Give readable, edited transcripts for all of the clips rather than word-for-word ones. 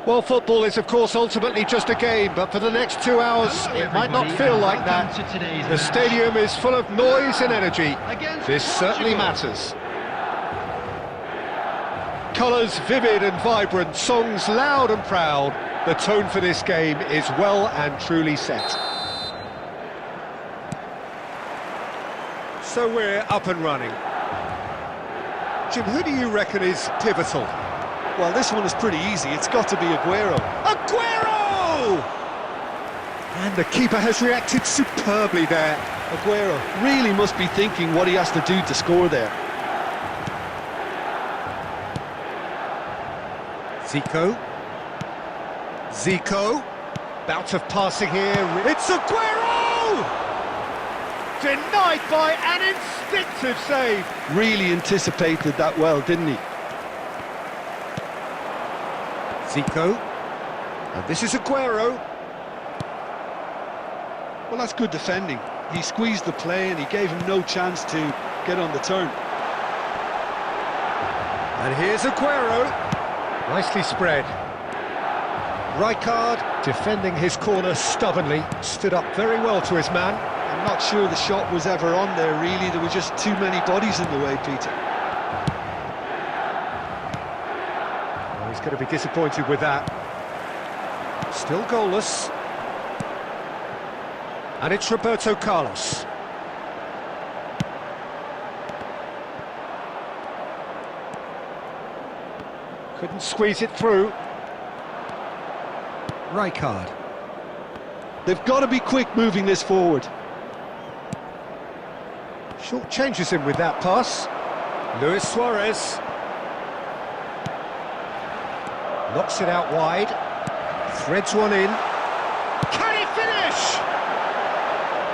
Well, football is, of course, ultimately just a game, but for the next 2 hours, it might not feel like that. The stadium is full of noise and energy. This certainly matters. Colours vivid and vibrant, songs loud and proud. The tone for this game is well and truly set. So we're up and running. Jim, who do you reckon is pivotal? Well, this one is pretty easy. It's got to be Aguero. Aguero! And the keeper has reacted superbly there. Aguero really must be thinking what he has to do to score there. Zico. Bout of passing here. It's Aguero! Denied by an instinctive save. Really anticipated that well, didn't he? Zico. And this is Aguero. Well, that's good defending. He squeezed the play and he gave him no chance to get on the turn. And here's Aguero. Nicely spread. Rijkaard defending his corner stubbornly. Stood up very well to his man. I'm not sure the shot was ever on there, really. There were just too many bodies in the way, Peter. He's going to be disappointed with that. Still goalless. And it's Roberto Carlos. Couldn't squeeze it through. Rijkaard. They've got to be quick moving this forward. Short changes him with that pass. Luis Suarez. Knocks it out wide, threads one in. Can he finish?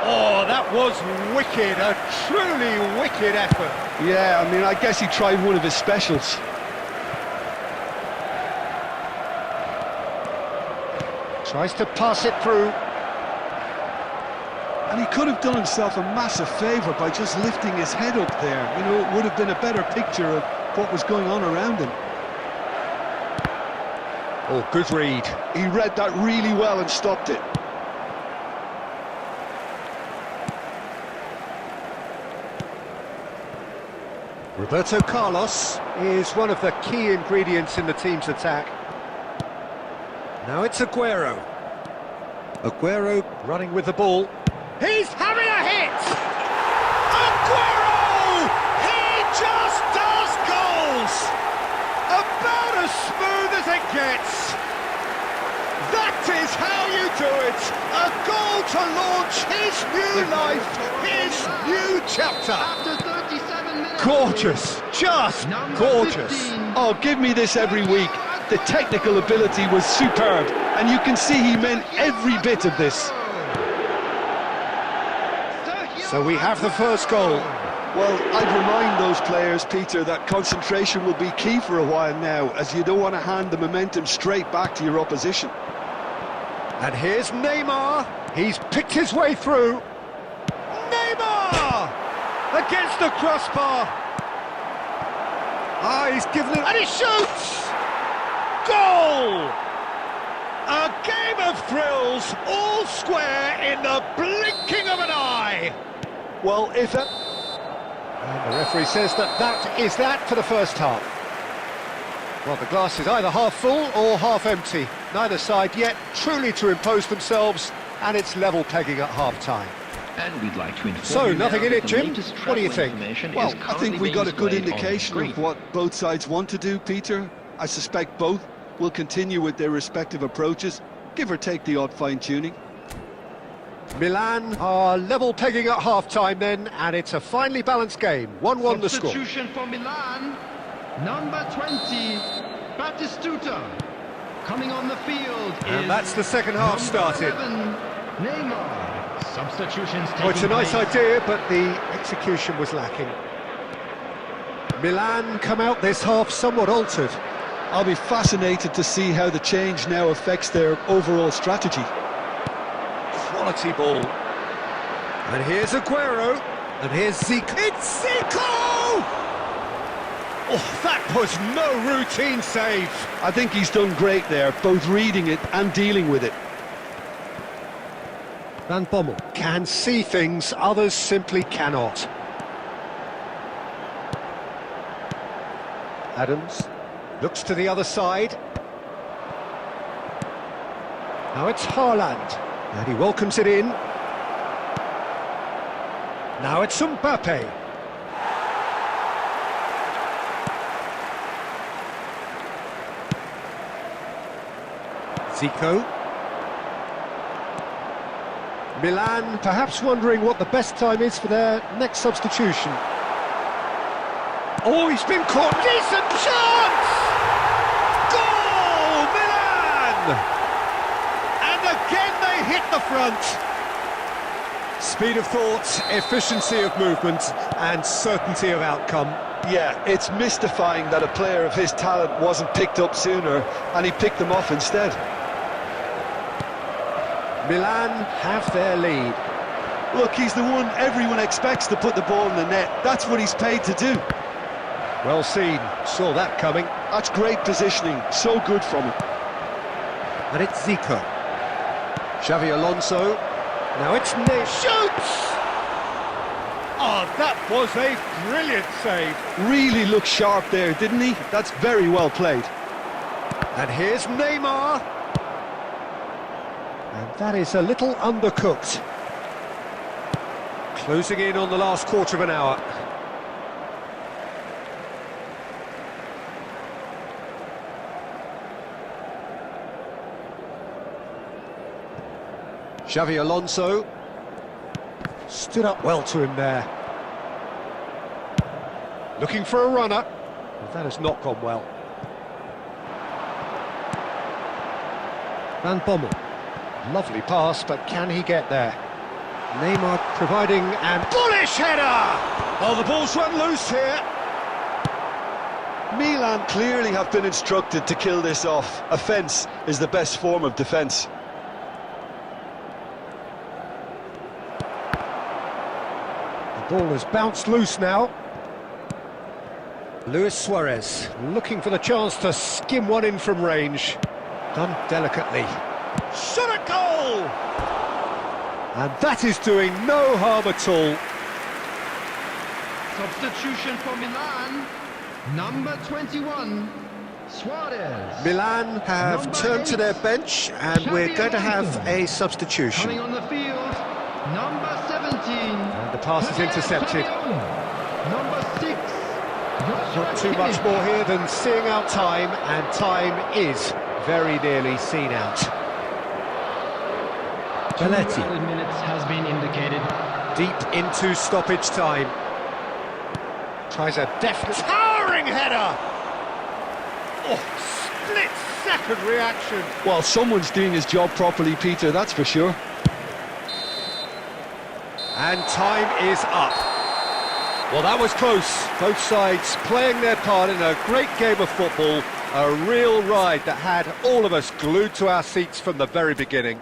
Oh, that was wicked, a truly wicked effort. Yeah, I mean, I guess he tried one of his specials. Tries to pass it through. And he could have done himself a massive favour by just lifting his head up there. You know, it would have been a better picture of what was going on around him. Oh, good read. He read that really well and stopped it. Roberto Carlos is one of the key ingredients in the team's attack. Now it's Aguero. Aguero running with the ball. He's having a hit! Aguero! He just does goals! About as smooth as it gets. That is how you do it. A goal to launch his new life, his new chapter. After 37 minutes. Gorgeous, just gorgeous. Oh, give me this every week. The technical ability was superb, and you can see he meant every bit of this. So we have the first goal. Well, I'd remind those players, Peter, that concentration will be key for a while now, as you don't want to hand the momentum straight back to your opposition. And here's Neymar. He's picked his way through. Neymar! Against the crossbar. Ah, he's given it, and he shoots! Goal! A game of thrills, all square in the blinking of an eye. Well, if that... And the referee says that is that for the first half. Well, the glass is either half full or half empty. Neither side yet truly to impose themselves, and it's level pegging at half-time. And we'd like to inform So, you nothing now in that it, the Jim? latest What do you travel think? information Well, is I currently think we being got a good displayed on indication screen. of what both sides want to do, Peter. I suspect both will continue with their respective approaches, give or take the odd fine-tuning. Milan are level pegging at half-time then, and it's a finely balanced game. 1-1 the score. Substitution for Milan, number 20, Batistuta. Coming on the field And is that's the second half started. 11, Neymar. Substitutions taking Oh, it's a nice place. idea, but the execution was lacking. Milan come out this half somewhat altered. I'll be fascinated to see how the change now affects their overall strategy. Quality ball. And here's Aguero. And here's Zico. It's Zico! Oh, that was no routine save. I think he's done great there, both reading it and dealing with it. Van Bommel can see things others simply cannot. Adams looks to the other side. Now it's Haaland, and he welcomes it in. Now it's Mbappe. Zico. Milan perhaps wondering what the best time is for their next substitution. Oh, he's been caught. Decent chance! Goal, Milan! And again they hit the front. Speed of thought, efficiency of movement, and certainty of outcome. Yeah, it's mystifying that a player of his talent wasn't picked up sooner, and he picked them off instead. Milan have their lead. Look, he's the one everyone expects to put the ball in the net. That's what he's paid to do. Well seen, saw that coming. That's great positioning, so good from him. And it's Zico. Xavi Alonso. Now it's Ney. Shoots! Oh, that was a brilliant save. Really looked sharp there, didn't he? That's very well played. And here's Neymar. And that is a little undercooked. Closing in on the last quarter of an hour. Xavi Alonso stood up well to him there. Looking for a runner. Well, that has not gone well. Van Bommel. Lovely pass, but can he get there? Neymar providing an bullish header! Oh, the ball's run loose here. Milan clearly have been instructed to kill this off. Offence is the best form of defence. The ball has bounced loose now. Luis Suarez looking for the chance to skim one in from range. Done delicately. Shot a goal! And that is doing no harm at all. Substitution for Milan. Number 21, Suarez. Milan have Number turned to 8, their bench, and we're going to have a substitution. Coming on the field, number 17. And the pass is intercepted. Number 6. Not too much more here than seeing out time, and time is very nearly seen out. Belletti. 2 added minutes has been indicated. Deep into stoppage time. Tries a definite towering header. Oh, split-second reaction. Well, someone's doing his job properly, Peter, that's for sure. And time is up. Well, that was close. Both sides playing their part in a great game of football. A real ride that had all of us glued to our seats from the very beginning.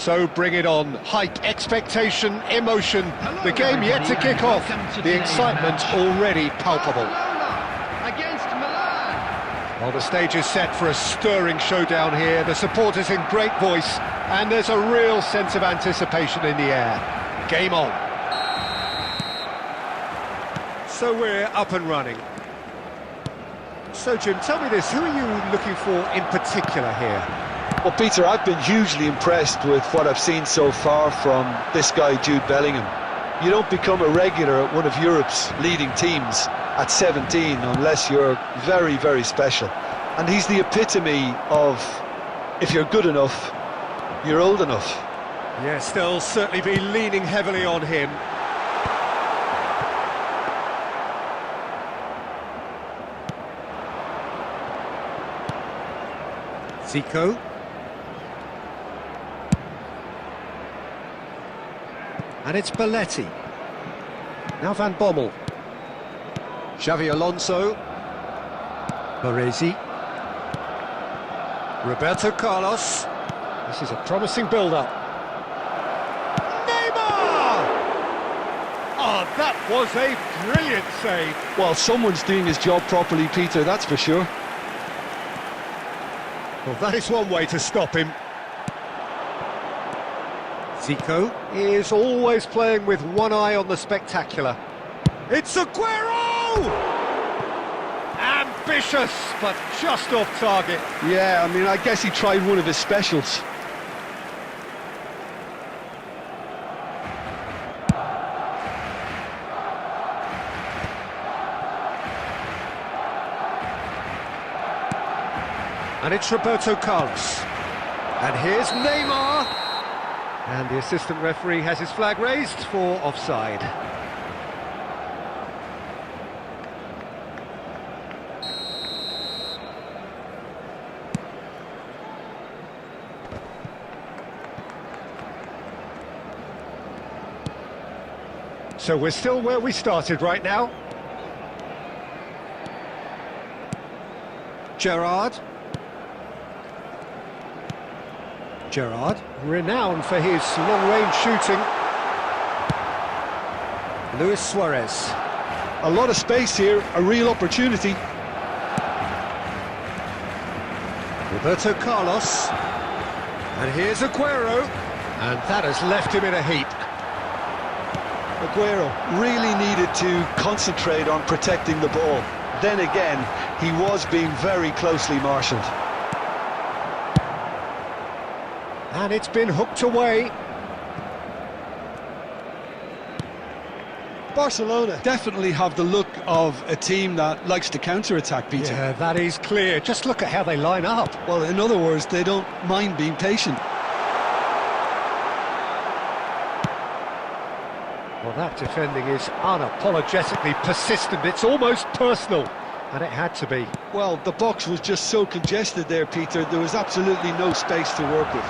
So bring it on. Hype, expectation, emotion. The game yet to kick off. The excitement already palpable. Against Milan. Well, the stage is set for a stirring showdown here. The supporters in great voice, and there's a real sense of anticipation in the air. Game on. So we're up and running. So, Jim, tell me this, who are you looking for in particular here? Well, Peter, I've been hugely impressed with what I've seen so far from this guy, Jude Bellingham. You don't become a regular at one of Europe's leading teams at 17 unless you're very, very special. And he's the epitome of, if you're good enough, you're old enough. Yes, they'll certainly be leaning heavily on him. Zico. And it's Belletti. Now Van Bommel. Xavi Alonso. Baresi. Roberto Carlos. This is a promising build-up. Neymar! Oh, that was a brilliant save. Well, someone's doing his job properly, Peter, that's for sure. Well, that is one way to stop him. Zico is always playing with one eye on the spectacular. It's Aguero! Ambitious, but just off target. Yeah, I mean, I guess he tried one of his specials. And it's Roberto Carlos. And here's Neymar. And the assistant referee has his flag raised for offside. So we're still where we started right now. Gerrard, renowned for his long-range shooting. Luis Suarez. A lot of space here, a real opportunity. Roberto Carlos. And here's Aguero. And that has left him in a heap. Aguero really needed to concentrate on protecting the ball. Then again, he was being very closely marshalled. And it's been hooked away. Barcelona definitely have the look of a team that likes to counter-attack, Peter. Yeah, that is clear. Just look at how they line up. Well, in other words, they don't mind being patient. Well, that defending is unapologetically persistent. It's almost personal. And it had to be. Well, the box was just so congested there, Peter. There was absolutely no space to work with.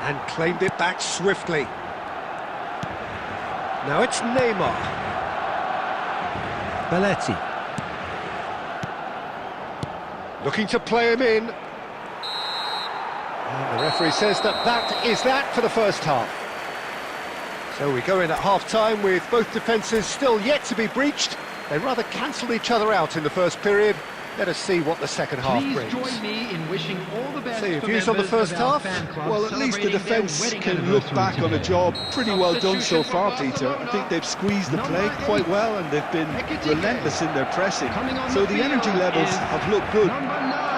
And claimed it back swiftly. Now it's Neymar. Belletti. Looking to play him in. And the referee says that is that for the first half. So we go in at half-time with both defences still yet to be breached. They rather cancelled each other out in the first period. Let us see what the second half brings. Please join me in wishing all the best. So your for views on the members first of our half? fan club Well, at least the celebrating their defence wedding can look anniversary back on a today. job pretty well done so Substitution for far, Peter. I Barcelona. think they've squeezed the Number play quite 8. well and they've been Ekitike. relentless in their pressing. Coming on So the the energy field levels is have looked good. Number 9.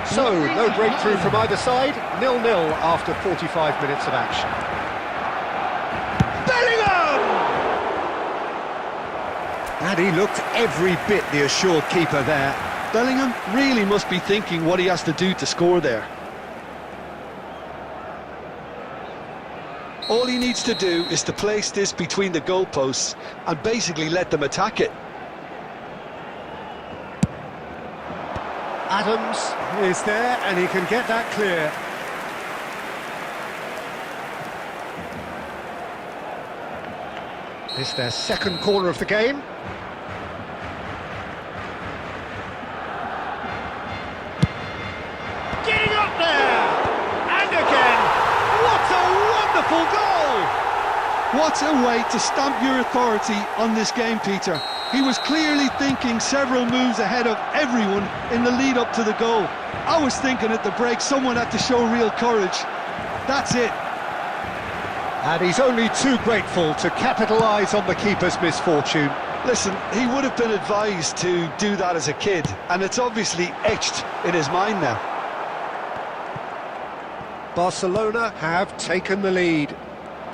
So, no breakthrough from either side. 0-0 after 45 minutes of action. Bellingham! And he looked every bit the assured keeper there. Bellingham really must be thinking what he has to do to score there. All he needs to do is to place this between the goalposts and basically let them attack it. Adams is there and he can get that clear. It's their second corner of the game. wonderful goal! What a way to stamp your authority on this game, Peter. He was clearly thinking several moves ahead of everyone in the lead up to the goal. I was thinking at the break someone had to show real courage. That's it. And he's only too grateful to capitalise on the keeper's misfortune. Listen, he would have been advised to do that as a kid, and it's obviously etched in his mind now. Barcelona have taken the lead.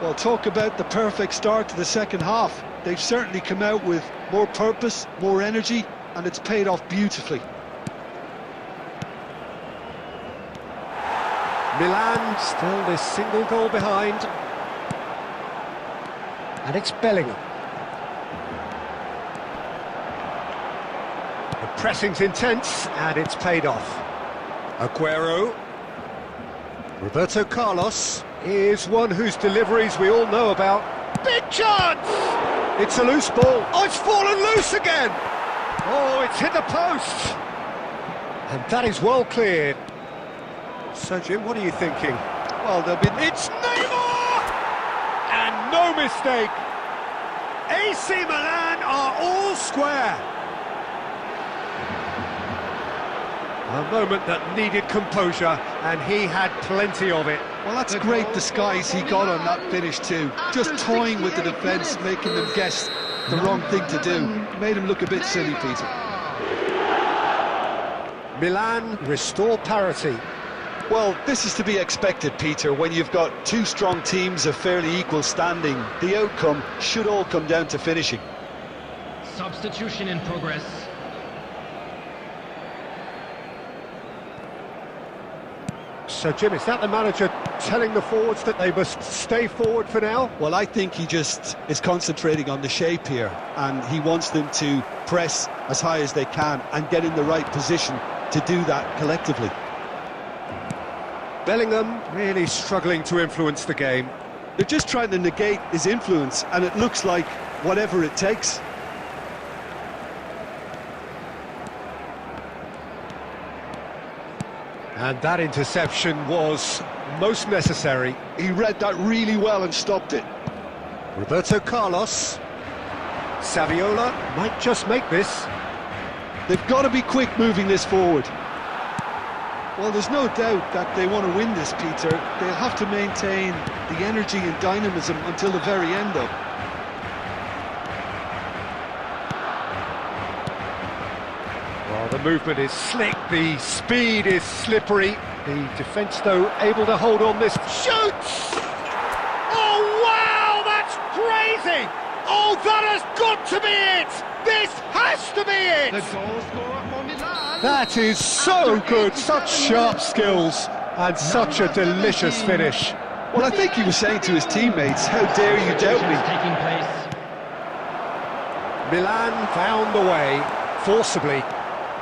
Well, talk about the perfect start to the second half. They've certainly come out with more purpose, more energy, and it's paid off beautifully. Milan still this single goal behind. And it's Bellingham. The pressing's intense, and it's paid off. Aguero. Roberto Carlos is one whose deliveries we all know about. Big chance! It's a loose ball. Oh, it's fallen loose again! Oh, it's hit the post! And that is well cleared. So, Jim, what are you thinking? Well, there'll be... It's Neymar! And no mistake! AC Milan are all square. A moment that needed composure, and he had plenty of it. Well, that's great disguise he got on that finish too. Just toying with the defence, making them guess the wrong thing to do. Made him look a bit silly, Peter. Milan restore parity. Well, this is to be expected, Peter, when you've got two strong teams of fairly equal standing. The outcome should all come down to finishing. Substitution in progress. So, Jim, is that the manager telling the forwards that they must stay forward for now? Well, I think he just is concentrating on the shape here, and he wants them to press as high as they can and get in the right position to do that collectively. Bellingham really struggling to influence the game. They're just trying to negate his influence, and it looks like whatever it takes. And that interception was most necessary. He read that really well and stopped it. Roberto Carlos. Saviola might just make this. They've got to be quick moving this forward. Well, there's no doubt that they want to win this, Peter. They'll have to maintain the energy and dynamism until the very end, though. Well, the movement is slick, the speed is slippery. The defence, though, able to hold on this. Shoots! Oh, wow, that's crazy! Oh, that has got to be it! This has to be it! The goal scorer for Milan. That is so good, such sharp skills, and such a delicious finish. Well, I think he was saying to his teammates, how dare you doubt me? Taking place. Milan found the way, forcibly.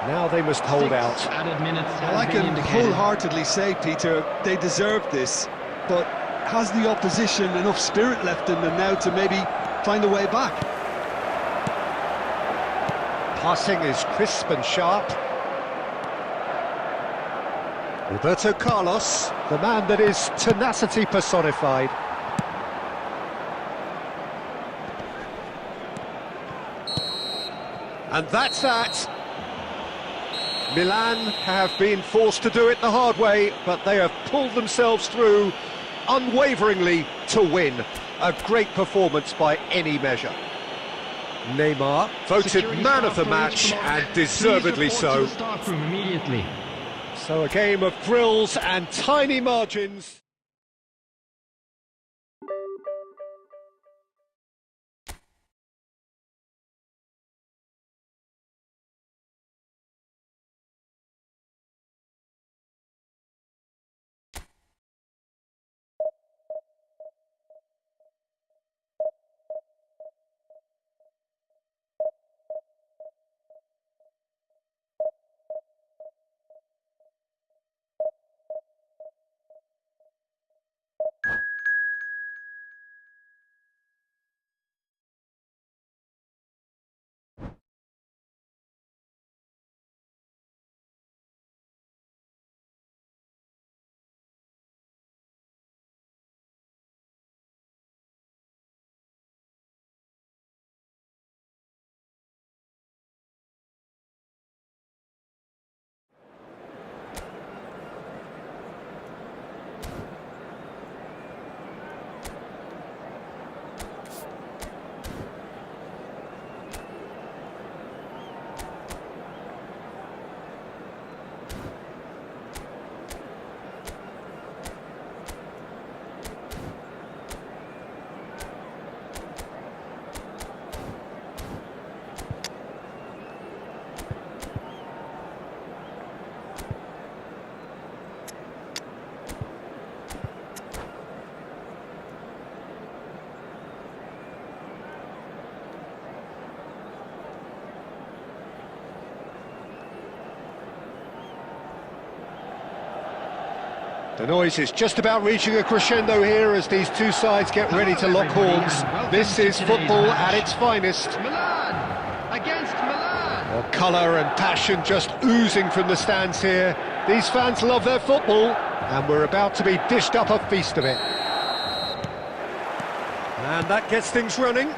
Now they must hold out. Added minutes Well, I have been can indicated. wholeheartedly say, Peter, they deserve this, but has the opposition enough spirit left in them now to maybe find a way back? Passing is crisp and sharp. Roberto Carlos, the man that is tenacity personified. And that's that. Milan have been forced to do it the hard way, but they have pulled themselves through unwaveringly to win. A great performance by any measure. Neymar voted Security man of the staff match, promoted. and Please deservedly report to so. the staff room immediately. So a game of thrills and tiny margins. The noise is just about reaching a crescendo here as these two sides get ready to lock horns. This is football at its finest. Milan against Milan. Well, colour and passion just oozing from the stands here. These fans love their football, and we're about to be dished up a feast of it. And that gets things running.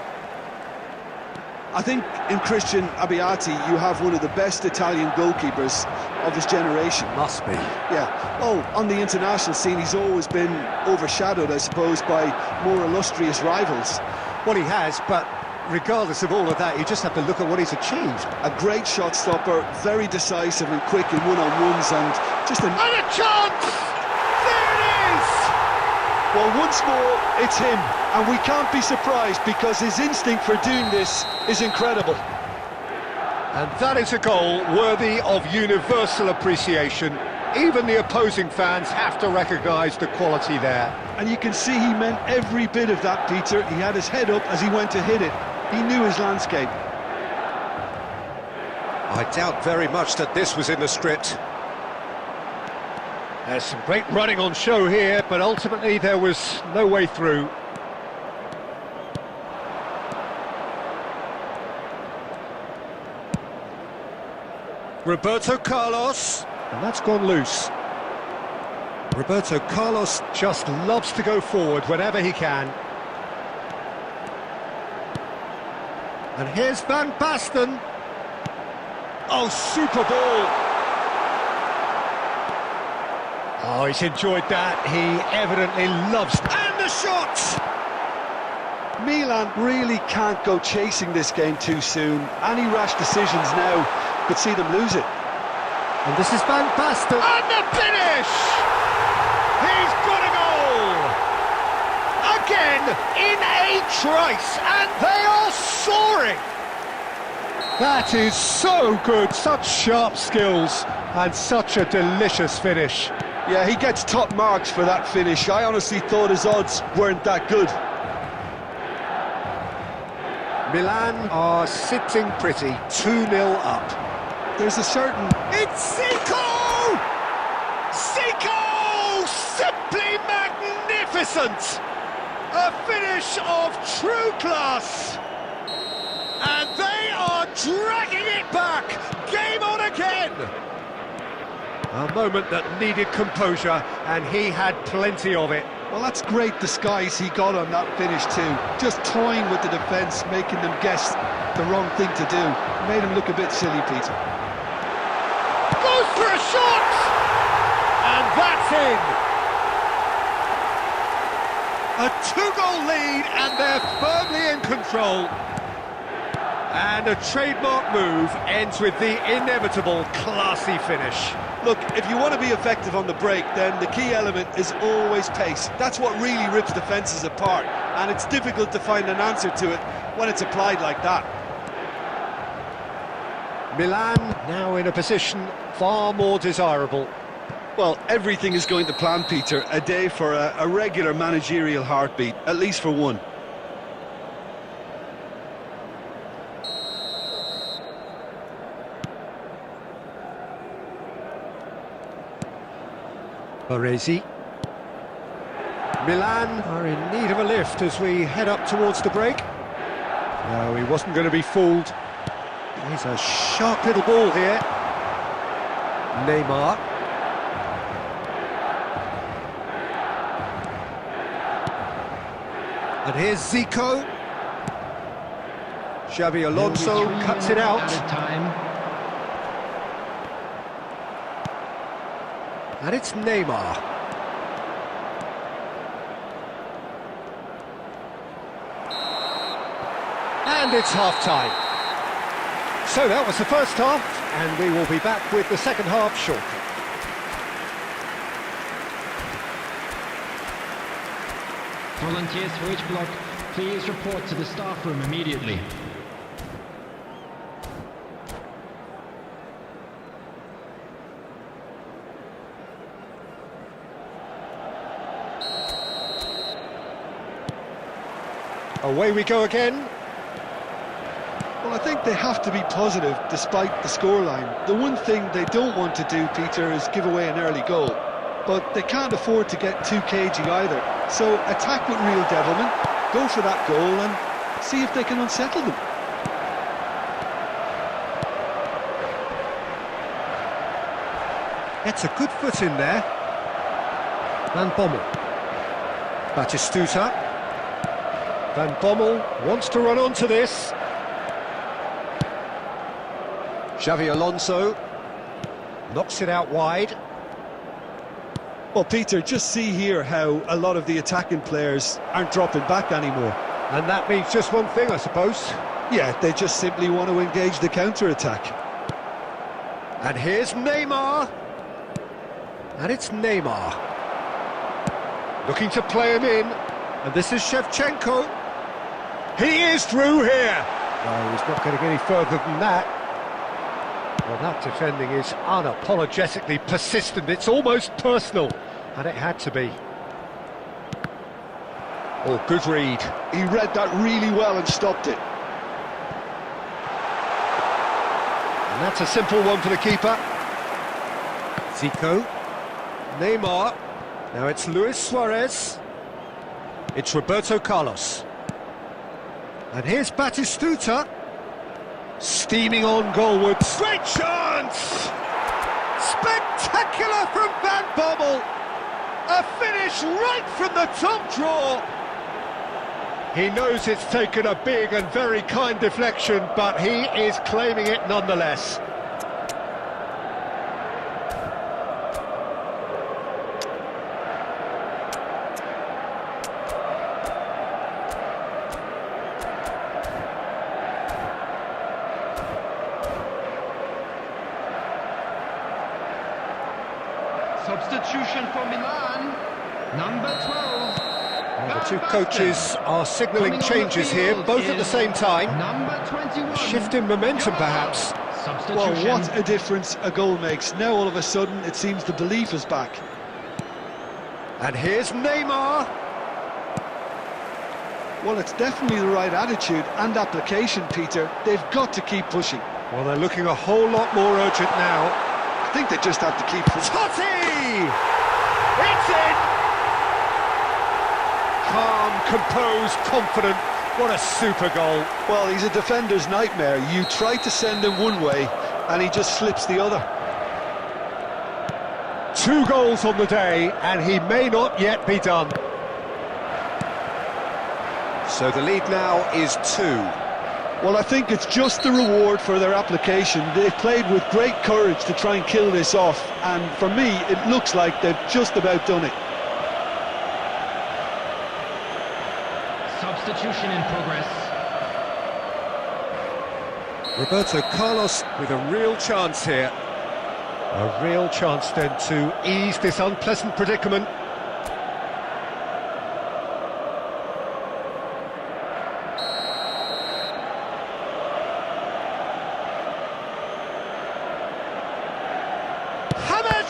I think in Christian Abbiati you have one of the best Italian goalkeepers of his generation. Must be. Yeah. Oh, on the international scene he's always been overshadowed, I suppose, by more illustrious rivals. Well, he has, but regardless of all of that, you just have to look at what he's achieved. A great shot stopper, very decisive and quick in one-on-ones, and just And a chance! There it is! well, once more, it's him, and we can't be surprised because his instinct for doing this is incredible. And that is a goal worthy of universal appreciation. Even the opposing fans have to recognise the quality there. And you can see he meant every bit of that, Peter. He had his head up as he went to hit it. He knew his landscape. I doubt very much that this was in the script. There's some great running on show here, but ultimately there was no way through. Roberto Carlos, and that's gone loose. Roberto Carlos just loves to go forward whenever he can. And here's Van Basten. Oh, super ball. Oh, he's enjoyed that. He evidently loves... And the shot! Milan really can't go chasing this game too soon. Any rash decisions now could see them lose it. And this is Van Basten. And the finish! He's got a goal! Again, in a trice, and they are soaring! That is so good. Such sharp skills and such a delicious finish. Yeah, he gets top marks for that finish. I honestly thought his odds weren't that good. Milan are sitting pretty, 2-0 up. There's a certain... It's Zico! Zico! Simply magnificent! A finish of true class! And they are dragging it back! Game on again! A moment that needed composure, and he had plenty of it. Well, that's great disguise he got on that finish too. Just toying with the defence, making them guess the wrong thing to do. Made him look a bit silly, Peter. Goes for a shot! And that's in! A two-goal lead, and they're firmly in control. And a trademark move ends with the inevitable classy finish. Look, if you want to be effective on the break, then the key element is always pace. That's what really rips defences apart, and it's difficult to find an answer to it when it's applied like that. Milan now in a position far more desirable. Well, everything is going to plan, Peter. A day for a regular managerial heartbeat, at least for one. Baresi. Milan are in need of a lift as we head up towards the break. No, he wasn't going to be fooled. He's a sharp little ball here. Neymar. And here's Zico. Xabi Alonso cuts it out. And it's Neymar. And it's half-time. So that was the first half, and we will be back with the second half shortly. Volunteers for each block, please report to the staff room immediately. Away we go again. Well, I think they have to be positive despite the scoreline. The one thing they don't want to do, Peter, is give away an early goal. but they can't afford to get too cagey either. So attack with real devilment, go for that goal and see if they can unsettle them. Gets a good foot in there. Van Bommel. Batistuta. Van Bommel wants to run onto this. Xavi Alonso knocks it out wide. Well, Peter, just see here how a lot of the attacking players aren't dropping back anymore. And that means just one thing, I suppose. Yeah, they just simply want to engage the counter-attack. And here's Neymar. And it's Neymar. Looking to play him in. And this is Shevchenko. He is through here. No, he's not getting any further than that. Well, that defending is unapologetically persistent. It's almost personal. And it had to be. Oh, good read. He read that really well and stopped it. And that's a simple one for the keeper. Zico. Neymar. Now it's Luis Suarez. It's Roberto Carlos. And here's Batistuta. Steaming on goalwards. Great chance! Spectacular from Van Bommel. A finish right from the top draw. He knows it's taken a big and very kind deflection, but he is claiming it nonetheless. Substitution for Milan, number 12. Well, the two coaches are signalling changes here, both at the same time. Number 21. Shift in momentum, perhaps. Well, what a difference a goal makes. Now, all of a sudden, it seems the belief is back. And here's Neymar. Well, it's definitely the right attitude and application, Peter. They've got to keep pushing. Well, they're looking a whole lot more urgent now. I think they just have to keep... Totti! It's in! Calm, composed, confident. What a super goal. Well, he's a defender's nightmare. You try to send him one way, and he just slips the other. 2 goals on the day, and he may not yet be done. So the lead now is 2. Well, I think it's just the reward for their application. They've played with great courage to try and kill this off, and for me, it looks like they've just about done it. Substitution in progress. Roberto Carlos with a real chance here. A real chance then to ease this unpleasant predicament.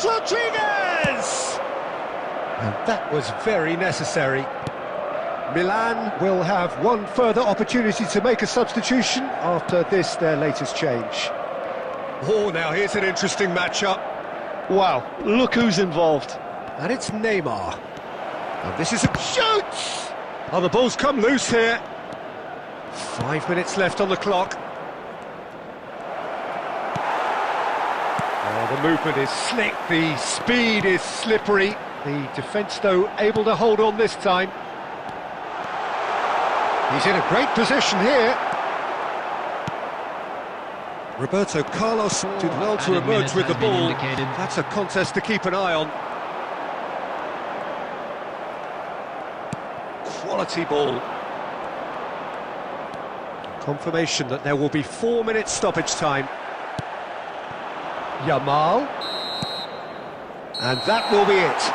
James Rodriguez! And that was very necessary. Milan will have one further opportunity to make a substitution after this, their latest change. Oh, now here's an interesting matchup. Wow, look who's involved. And it's Neymar. And this is a shoot! Oh, the ball's come loose here. 5 minutes left on the clock. Oh, the movement is slick, the speed is slippery. The defence, though, able to hold on this time. He's in a great position here. Roberto Carlos did well to emerge with the ball. That's a contest to keep an eye on. Quality ball. Confirmation that there will be 4 minutes stoppage time. Yamal. And that will be it.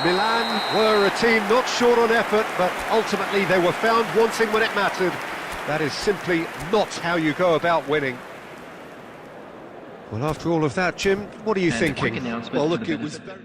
Milan were a team not short on effort, but ultimately they were found wanting when it mattered. That is simply not how you go about winning. Well, after all of that, Jim, what are you thinking? Well, look, it was very...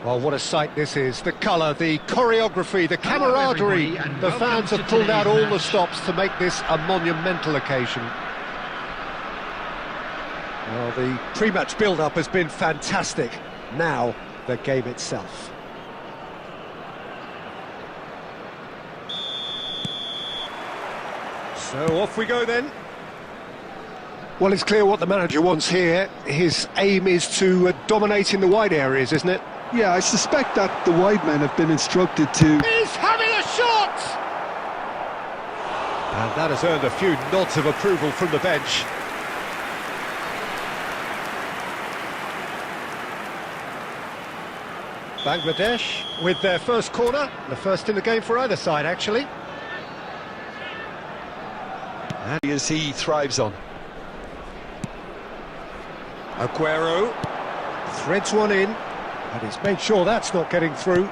Well, what a sight this is. The colour, the choreography, the camaraderie. everybody, and The welcome fans to have pulled out today's all the match. stops to make this a monumental occasion. Well, the pre-match build-up has been fantastic. Now, the game itself. So off we go then. Well, it's clear what the manager wants here. His aim is to dominate in the wide areas, isn't it? Yeah, I suspect that the wide men have been instructed to... He's having a shot! And that has earned a few nods of approval from the bench. Bangladesh with their first corner, the first in the game for either side, actually. And as he thrives on. Aguero threads one in, and he's made sure that's not getting through.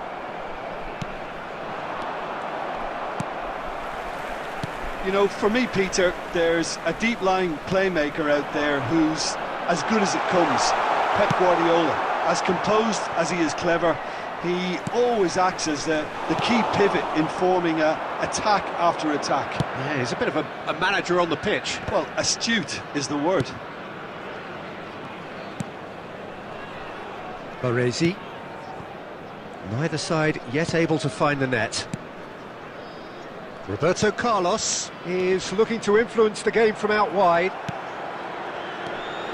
You know, for me, Peter, there's a deep-lying playmaker out there who's as good as it comes. Pep Guardiola. As composed as he is clever, he always acts as the key pivot in forming attack after attack. Yeah, he's a bit of a manager on the pitch. Well, astute is the word. Baresi. Neither side yet able to find the net. Roberto Carlos is looking to influence the game from out wide.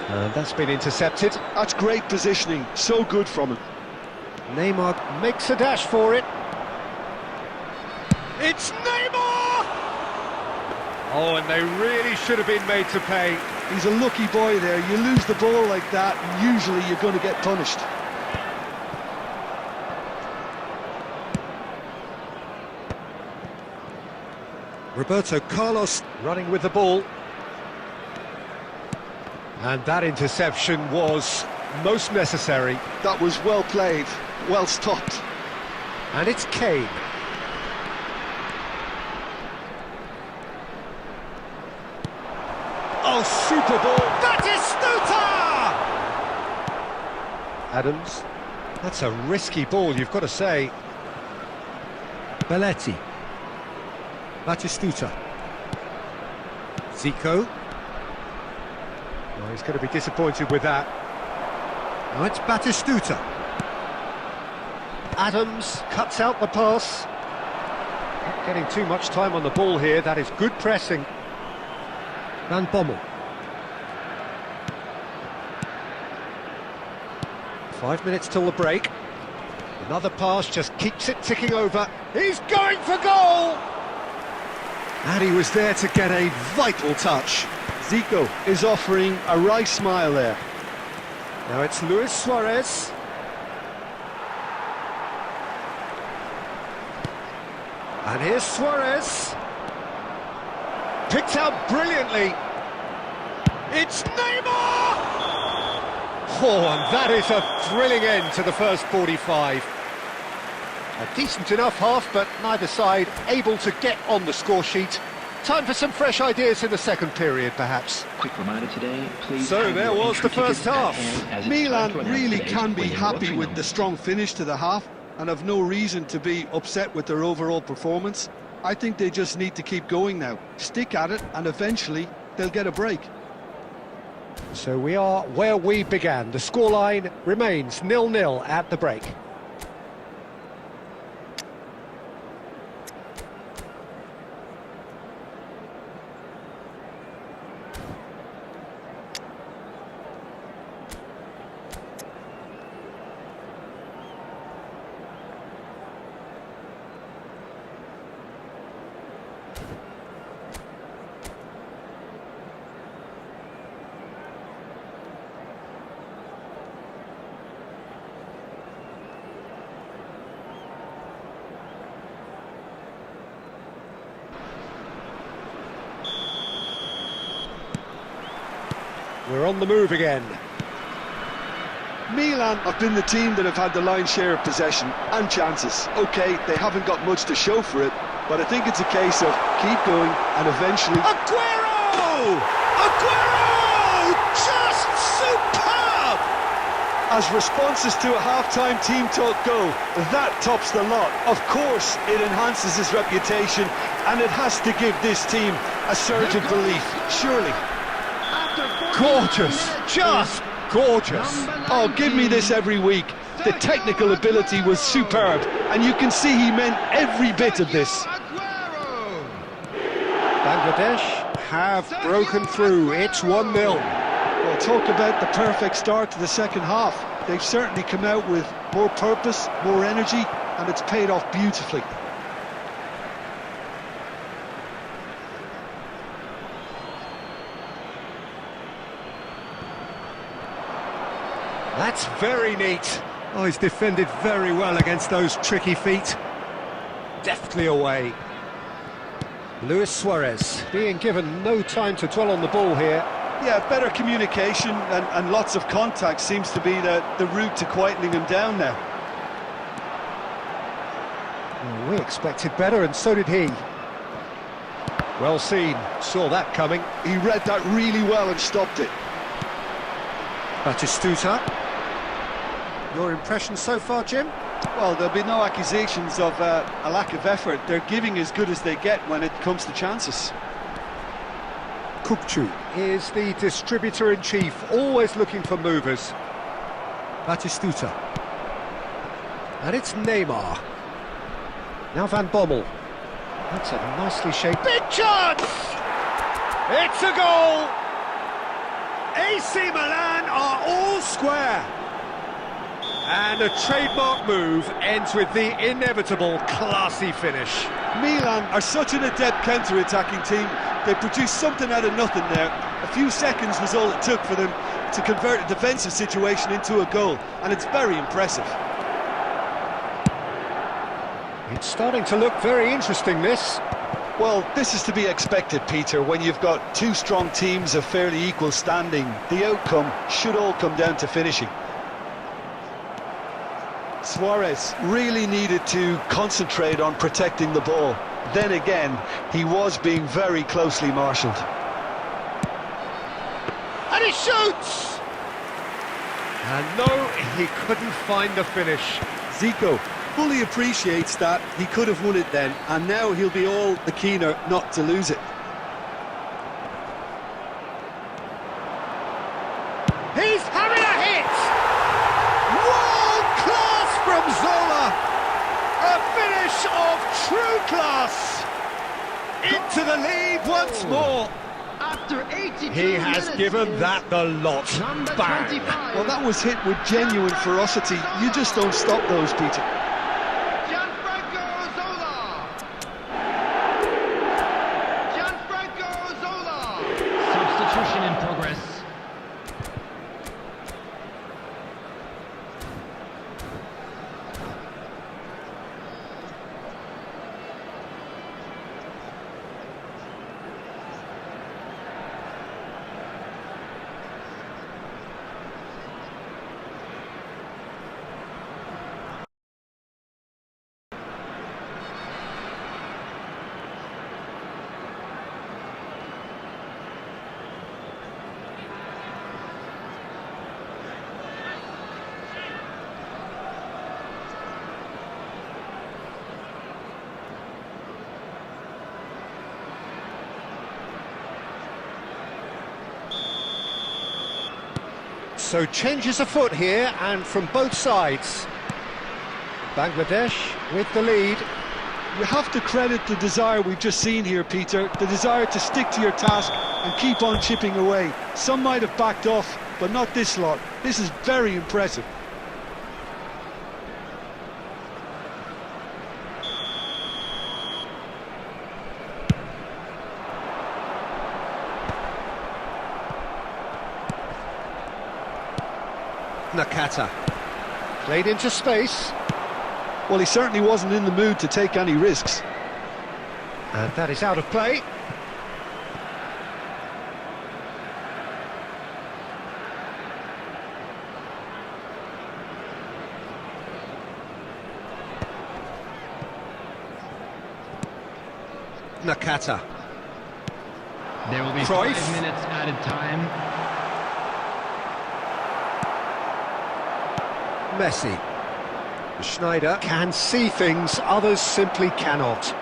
And that's been intercepted. That's great positioning, so good from him. Neymar makes a dash for it. It's Neymar! Oh, and they really should have been made to pay. He's a lucky boy there. You lose the ball like that, and usually you're going to get punished. Roberto Carlos running with the ball. And that interception was most necessary. That was well played, well stopped. And it's Kane. Oh, super ball. That is Stuta! Adams. That's a risky ball, you've got to say. Belletti. Batistuta. Zico. Oh, he's going to be disappointed with that. Now it's Batistuta. Adams cuts out the pass. Not getting too much time on the ball here. That is good pressing. Van Bommel. 5 minutes till the break. Another pass just keeps it ticking over. He's going for goal! And he was there to get a vital touch. Zico is offering a wry smile there. Now it's Luis Suarez. And here's Suarez. Picked out brilliantly. It's Neymar! Oh, and that is a thrilling end to the first 45. A decent enough half, but neither side able to get on the score sheet. Time for some fresh ideas in the second period, perhaps. Quick reminder today, please. So there was the first half. Milan really can be happy with the strong finish to the half and have no reason to be upset with their overall performance. I think they just need to keep going now, stick at it, and eventually they'll get a break. So we are where we began. The scoreline remains 0-0 at the break. We're on the move again. Milan have been the team that have had the lion's share of possession and chances. OK, they haven't got much to show for it, but I think it's a case of keep going and eventually... Aguero! Aguero! Just superb! As responses to a half-time team talk go, that tops the lot. Of course, it enhances his reputation, and it has to give this team a surge of belief, surely. Gorgeous, just gorgeous. Oh, give me this every week. The technical ability was superb, and you can see he meant every bit of this. Bangladesh have broken through. It's 1-0. Well, talk about the perfect start to the second half. They've certainly come out with more purpose, more energy, and it's paid off beautifully. That's very neat. Oh, he's defended very well against those tricky feet. Deftly away. Luis Suarez being given no time to dwell on the ball here. Yeah, better communication and lots of contact seems to be the route to quietening him down now. Well, we expected better, and so did he. Well seen, saw that coming. He read that really well and stopped it. Batistuta. Your impression so far, Jim? Well, there'll be no accusations of a lack of effort. They're giving as good as they get when it comes to chances. Kupchu is the distributor-in-chief, always looking for movers. Batistuta. And it's Neymar. Now Van Bommel. That's a nicely shaped... Big chance! It's a goal! AC Milan are all square. And a trademark move ends with the inevitable classy finish. Milan are such an adept counter-attacking team. They produced something out of nothing there. A few seconds was all it took for them to convert a defensive situation into a goal, and it's very impressive. It's starting to look very interesting, this. Well, this is to be expected, Peter. When you've got two strong teams of fairly equal standing, the outcome should all come down to finishing. Suarez really needed to concentrate on protecting the ball. Then again, he was being very closely marshalled. And he shoots! And no, he couldn't find the finish. Zico fully appreciates that he could have won it then, and now he'll be all the keener not to lose it. He's having a hit! World class from Zola! A finish of true class! Into the lead once more! After 82 He has minutes, given that the lot. number Bang! 25. Well, that was hit with genuine ferocity. You just don't stop those, Peter. Gianfranco Zola. Gianfranco Zola. Substitution in progress. So changes afoot here, and from both sides. Bangladesh with the lead. You have to credit the desire we've just seen here, Peter. The desire to stick to your task and keep on chipping away. Some might have backed off, but not this lot. This is very impressive. Nakata. Played into space. Well, he certainly wasn't in the mood to take any risks. And that is out of play. Nakata. There will be Cruyff. 5 minutes added time. Messi. Schneider can see things others simply cannot.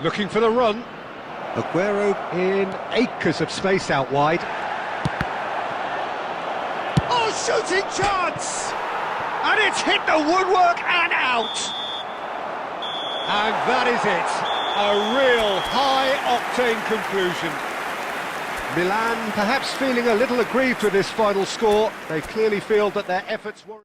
Looking for the run. Aguero in acres of space out wide. Oh, shooting chance! And it's hit the woodwork and out! And that is it. A real high-octane conclusion. Milan perhaps feeling a little aggrieved with this final score. They clearly feel that their efforts were...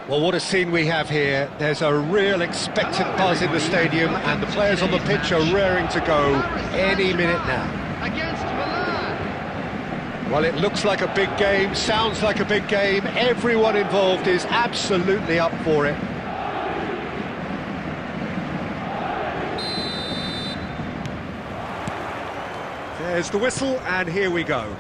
Well, what a scene we have here. There's a real expectant buzz in the stadium and the players on the pitch are raring to go any minute now. Against Milan. Well, it looks like a big game, sounds like a big game. Everyone involved is absolutely up for it. There's the whistle and here we go.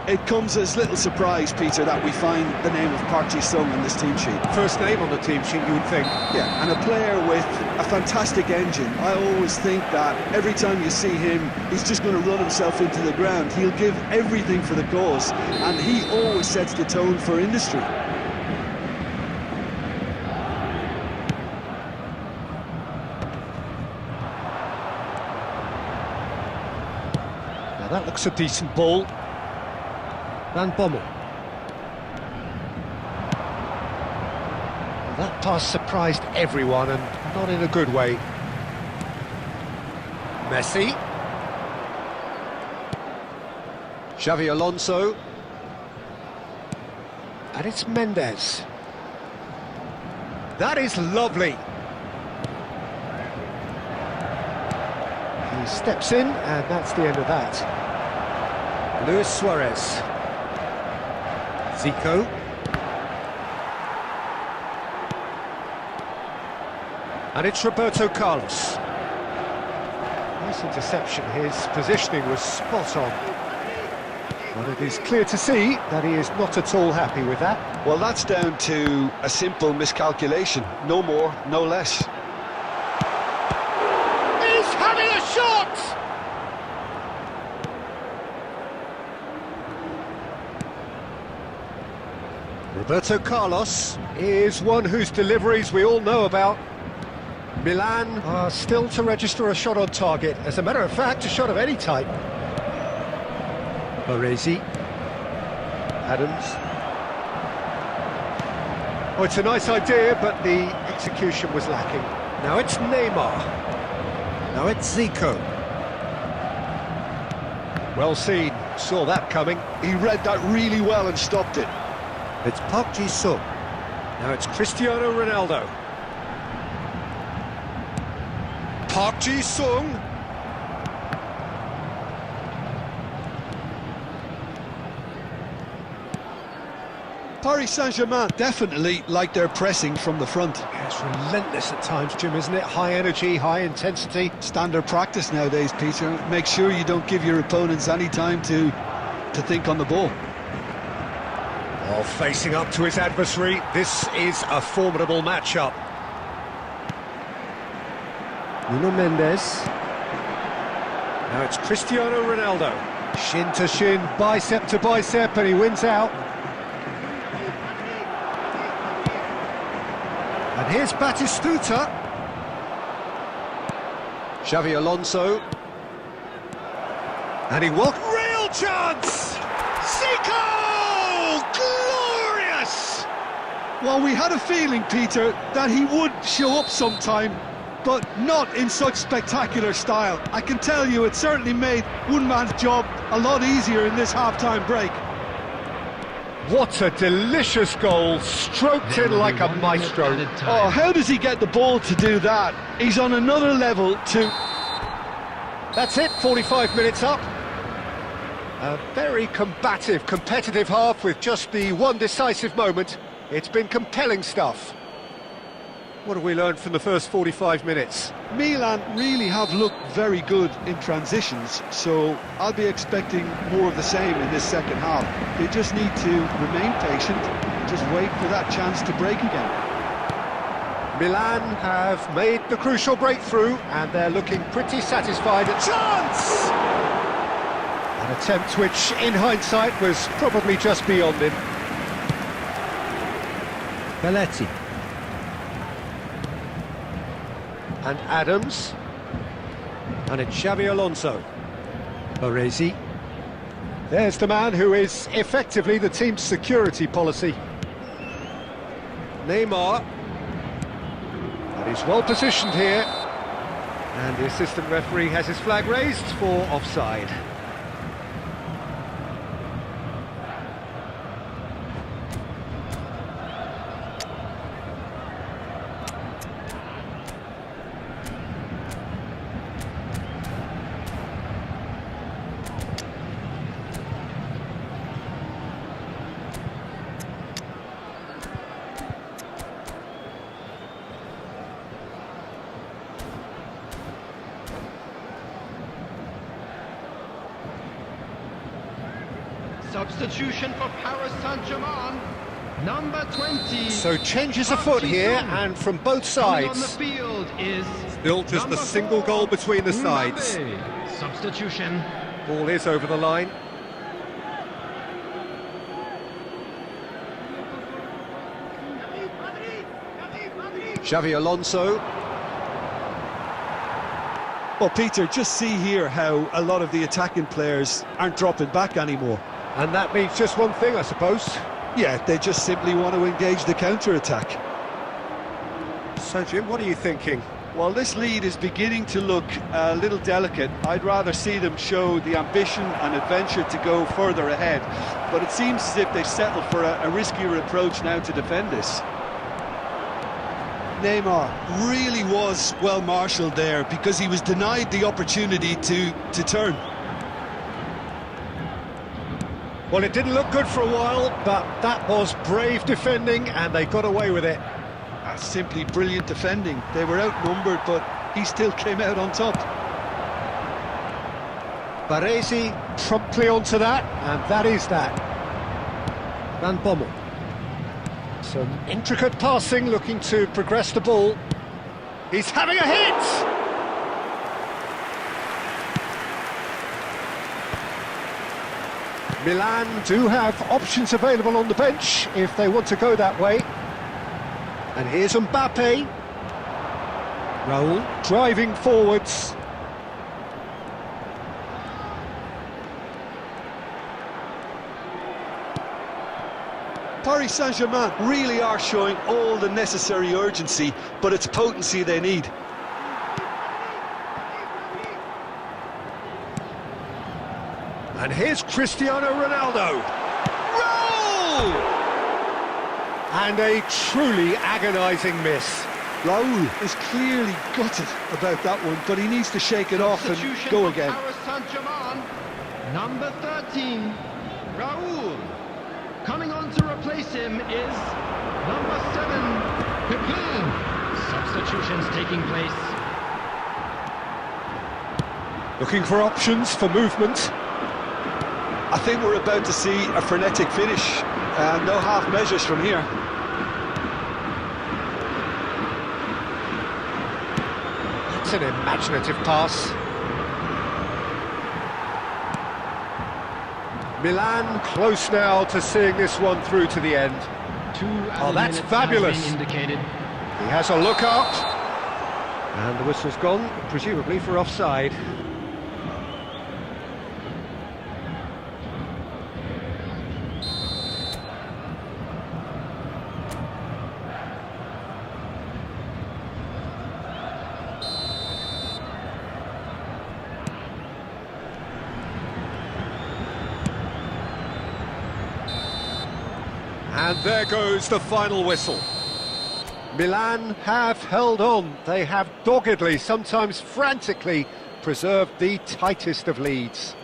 It comes as little surprise, Peter, that we find the name of Park Ji-sung on this team sheet. First name on the team sheet, you would think. Yeah, and a player with a fantastic engine. I always think that every time you see him, he's just going to run himself into the ground. He'll give everything for the cause, and he always sets the tone for industry. Now that looks a decent ball. Van Bommel. That pass surprised everyone and not in a good way. Messi. Xavi Alonso. And it's Mendes. That is lovely. He steps in and that's the end of that. Luis Suarez. Zico. And it's Roberto Carlos. Nice interception, his positioning was spot on. But it is clear to see that he is not at all happy with that. Well, that's down to a simple miscalculation. No more, no less. He's having a shot! Roberto Carlos is one whose deliveries we all know about. Milan are still to register a shot on target. As a matter of fact, a shot of any type. Baresi. Adams. Oh, it's a nice idea, but the execution was lacking. Now it's Neymar. Now it's Zico. Well seen, saw that coming. He read that really well and stopped it. It's Park Ji-sung. Now it's Cristiano Ronaldo. Park Ji-sung. Paris Saint-Germain definitely like their pressing from the front. Yeah, it's relentless at times, Jim, isn't it? High energy, high intensity. Standard practice nowadays, Peter. Make sure you don't give your opponents any time to think on the ball. While facing up to his adversary, this is a formidable matchup. Nuno Mendes. Now it's Cristiano Ronaldo. Shin to shin, bicep to bicep, and he wins out. And here's Batistuta. Xavi Alonso. And he walked. Real chance! Zico! Glorious! Well, we had a feeling, Peter, that he would show up sometime, but not in such spectacular style. I can tell you it certainly made one man's job a lot easier in this half-time break. What a delicious goal, stroked in like a maestro. Oh, how does he get the ball to do that? He's on another level too. That's it, 45 minutes up. A very combative, competitive half with just the one decisive moment. It's been compelling stuff. What have we learned from the first 45 minutes? Milan really have looked very good in transitions, so I'll be expecting more of the same in this second half. They just need to remain patient, just wait for that chance to break again. Milan have made the crucial breakthrough, and they're looking pretty satisfied. A chance! An attempt which, in hindsight, was probably just beyond him. Belletti. And Adams. And it's Xavi Alonso. Baresi. There's the man who is effectively the team's security policy. Neymar. And he's well positioned here. And the assistant referee has his flag raised for offside. Substitution for Paris Saint-Germain, number 20. So changes afoot here, and from both Coming on the sides. field is Still just a number single 4, goal between the sides. Mbappe. Substitution. Ball is over the line. Xavi Alonso. Well, Peter, just see here how a lot of the attacking players aren't dropping back anymore. And that means just one thing, I suppose. Yeah, they just simply want to engage the counter-attack. So, Jim, what are you thinking? Well, this lead is beginning to look a little delicate. I'd rather see them show the ambition and adventure to go further ahead. But it seems as if they've settled for a riskier approach now to defend this. Neymar really was well marshalled there because he was denied the opportunity to turn. Well, it didn't look good for a while, but that was brave defending, and they got away with it. That's simply brilliant defending. They were outnumbered, but he still came out on top. Baresi promptly onto that, and that is that. Van Bommel. Some intricate passing, looking to progress the ball. He's having a hit! Milan do have options available on the bench if they want to go that way. And here's Mbappe. Raul driving forwards. Paris Saint-Germain really are showing all the necessary urgency, but it's potency they need. And here's Cristiano Ronaldo. Roll! And a truly agonising miss. Raúl is clearly gutted about that one, but he needs to shake it off and Substitution go for again. Paris Saint-Germain. Number 13, Raúl. Coming on to replace him is number 7, Pepin. Substitutions taking place. Looking for options for movement. I think we're about to see a frenetic finish. No half measures from here. That's an imaginative pass. Milan close now to seeing this one through to the end. Oh, that's fabulous. Indicated. He has a look up. And the whistle's gone, presumably for offside. And there goes the final whistle. Milan have held on. They have doggedly, sometimes frantically, preserved the tightest of leads.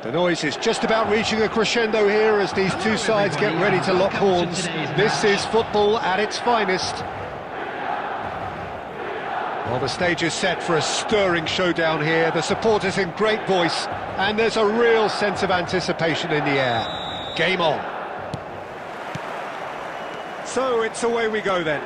The noise is just about reaching a crescendo here as these two sides get ready to lock horns. This is football at its finest. Well, the stage is set for a stirring showdown here. The supporters in great voice, and there's a real sense of anticipation in the air. Game on. So it's away we go then.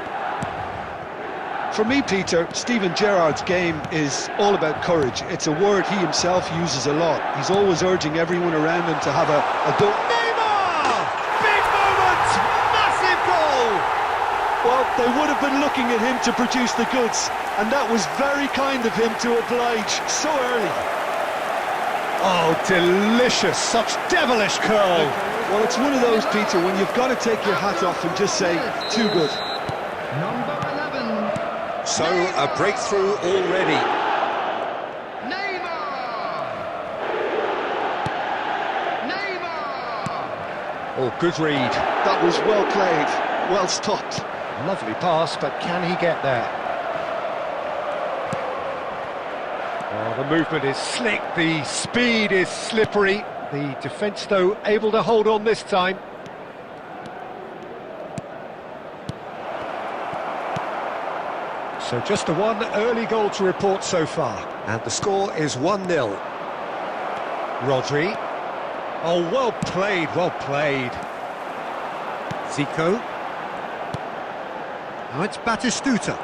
For me, Peter, Steven Gerrard's game is all about courage. It's a word he himself uses a lot. He's always urging everyone around him to have a go. Neymar! Big moment! Massive goal! Well, they would have been looking at him to produce the goods, and that was very kind of him to oblige so early. Oh, delicious! Such devilish curl! Well, it's one of those, Peter, when you've got to take your hat off and just say, too good. Number 11. So, a breakthrough already. Neymar! Oh, good read. That was well played, well stopped. Lovely pass, but can he get there? Oh, the movement is slick, the speed is slippery. The defence, though, able to hold on this time. So just the one early goal to report so far. And the score is 1-0. Rodri. Oh, well played, well played. Zico. Now it's Batistuta.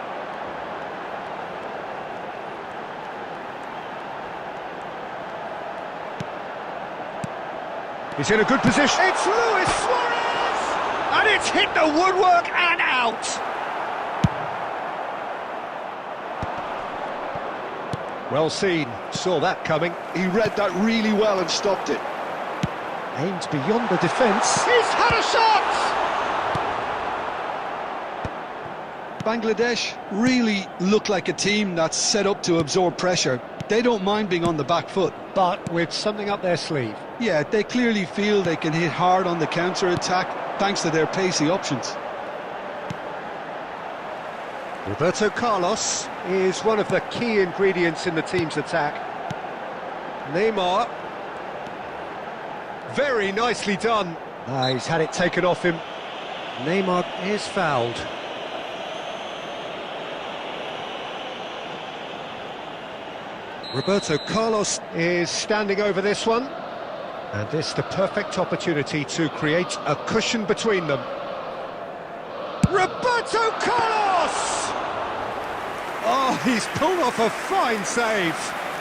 He's in a good position. It's Luis Suarez! And it's hit the woodwork and out! Well seen, saw that coming. He read that really well and stopped it. Aimed beyond the defence. He's had a shot! Bangladesh really look like a team that's set up to absorb pressure. They don't mind being on the back foot. But with something up their sleeve. Yeah, they clearly feel they can hit hard on the counter-attack thanks to their pacey options. Roberto Carlos is one of the key ingredients in the team's attack. Neymar. Very nicely done. He's had it taken off him. Neymar is fouled. Roberto Carlos is standing over this one. And this is the perfect opportunity to create a cushion between them. Roberto Carlos! Oh, he's pulled off a fine save.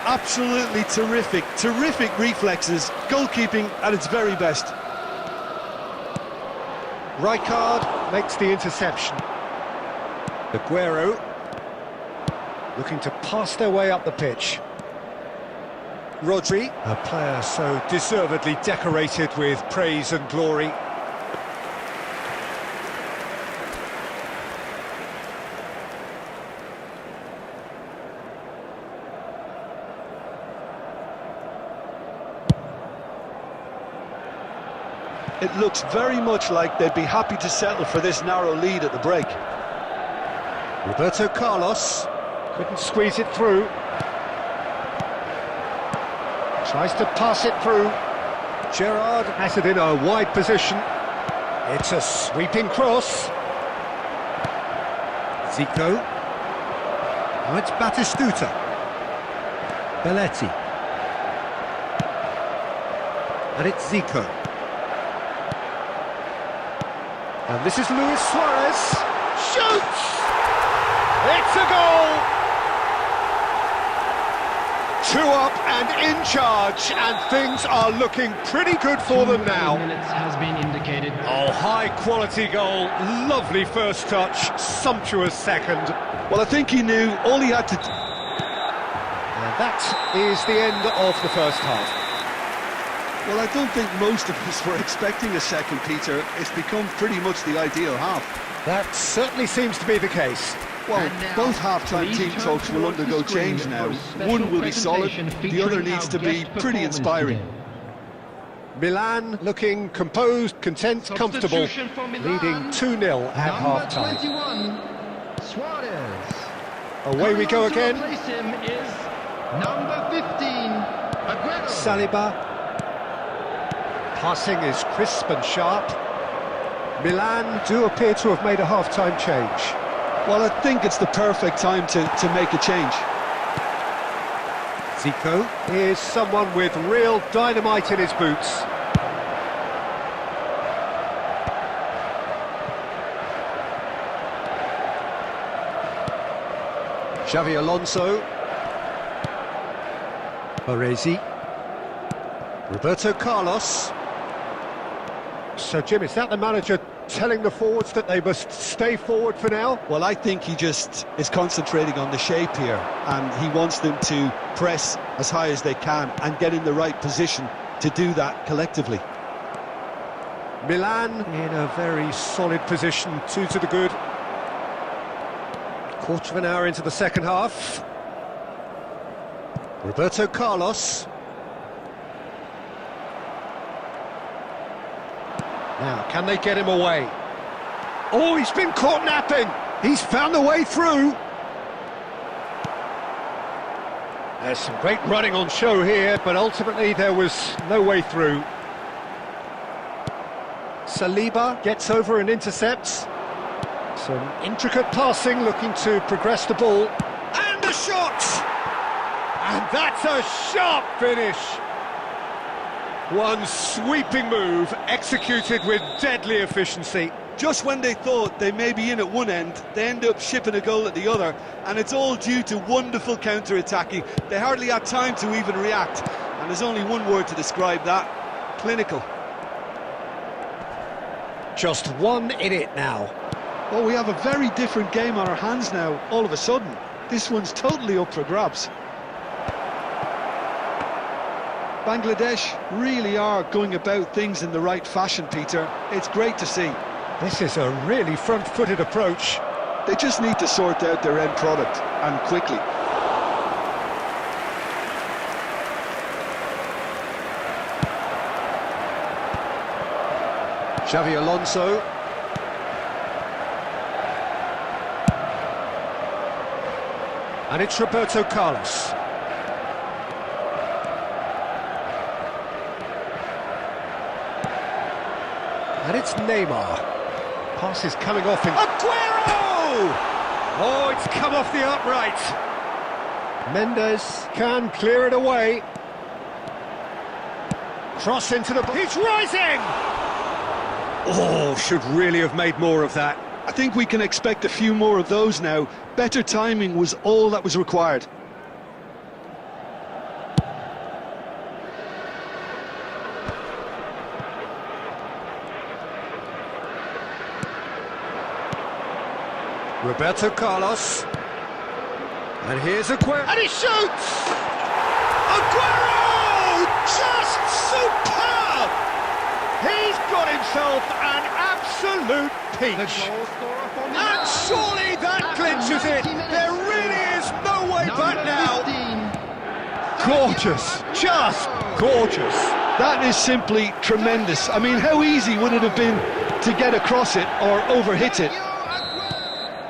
Absolutely terrific, terrific reflexes, goalkeeping at its very best. Rijkaard makes the interception. Aguero looking to pass their way up the pitch. Rodri, a player so deservedly decorated with praise and glory. It looks very much like they'd be happy to settle for this narrow lead at the break. Roberto Carlos couldn't squeeze it through. Tries to pass it through. Gerrard has it in a wide position. It's a sweeping cross. Zico. Now it's Batistuta. Belletti. And it's Zico. And this is Luis Suarez. Shoots! It's a goal! 2 up and in charge, and things are looking pretty good for them now. 2 minutes has been indicated. Oh, high quality goal, lovely first touch, sumptuous second. Well, I think he knew all he had to do. And that is the end of the first half. Well, I don't think most of us were expecting a second, Peter. It's become pretty much the ideal half. That certainly seems to be the case. Well, both half-time team talks will undergo change now. One will be solid, the other needs to be pretty inspiring. Milan looking composed, content, comfortable, leading 2-0 at half-time. 21, Suarez. Away we go again. To replace him is number 15, Aguero. Saliba. Passing is crisp and sharp. Milan do appear to have made a half-time change. Well, I think it's the perfect time to make a change. Zico is someone with real dynamite in his boots. Xavi Alonso. Baresi. Roberto Carlos. So, Jim, is that the manager telling the forwards that they must stay forward for now? Well, I think he just is concentrating on the shape here, and he wants them to press as high as they can and get in the right position to do that collectively. Milan in a very solid position, 2 to the good. Quarter of an hour into the second half. Roberto Carlos. Now, can they get him away? Oh, he's been caught napping. He's found a way through. There's some great running on show here, but ultimately there was no way through. Saliba gets over and intercepts. Some intricate passing, looking to progress the ball. And a shot! And that's a sharp finish. One sweeping move, executed with deadly efficiency. Just when they thought they may be in at one end, they end up shipping a goal at the other, and it's all due to wonderful counter-attacking. They hardly had time to even react, and there's only one word to describe that: clinical. Just one in it now. Well, we have a very different game on our hands now, all of a sudden. This one's totally up for grabs. Bangladesh really are going about things in the right fashion, Peter. It's great to see. This is a really front-footed approach. They just need to sort out their end product, and quickly. Xavi Alonso. And it's Roberto Carlos. And it's Neymar. Pass is coming off in... Aguero! Oh, it's come off the upright. Mendes can clear it away. Cross into the... He's rising! Oh, should really have made more of that. I think we can expect a few more of those now. Better timing was all that was required. Roberto Carlos. And here's Aguero. And he shoots! Aguero! Just superb! He's got himself an absolute peach. And surely that clinches it. There really is no way back now. Gorgeous, just gorgeous. That is simply tremendous. I mean, how easy would it have been to get across it or overhit it?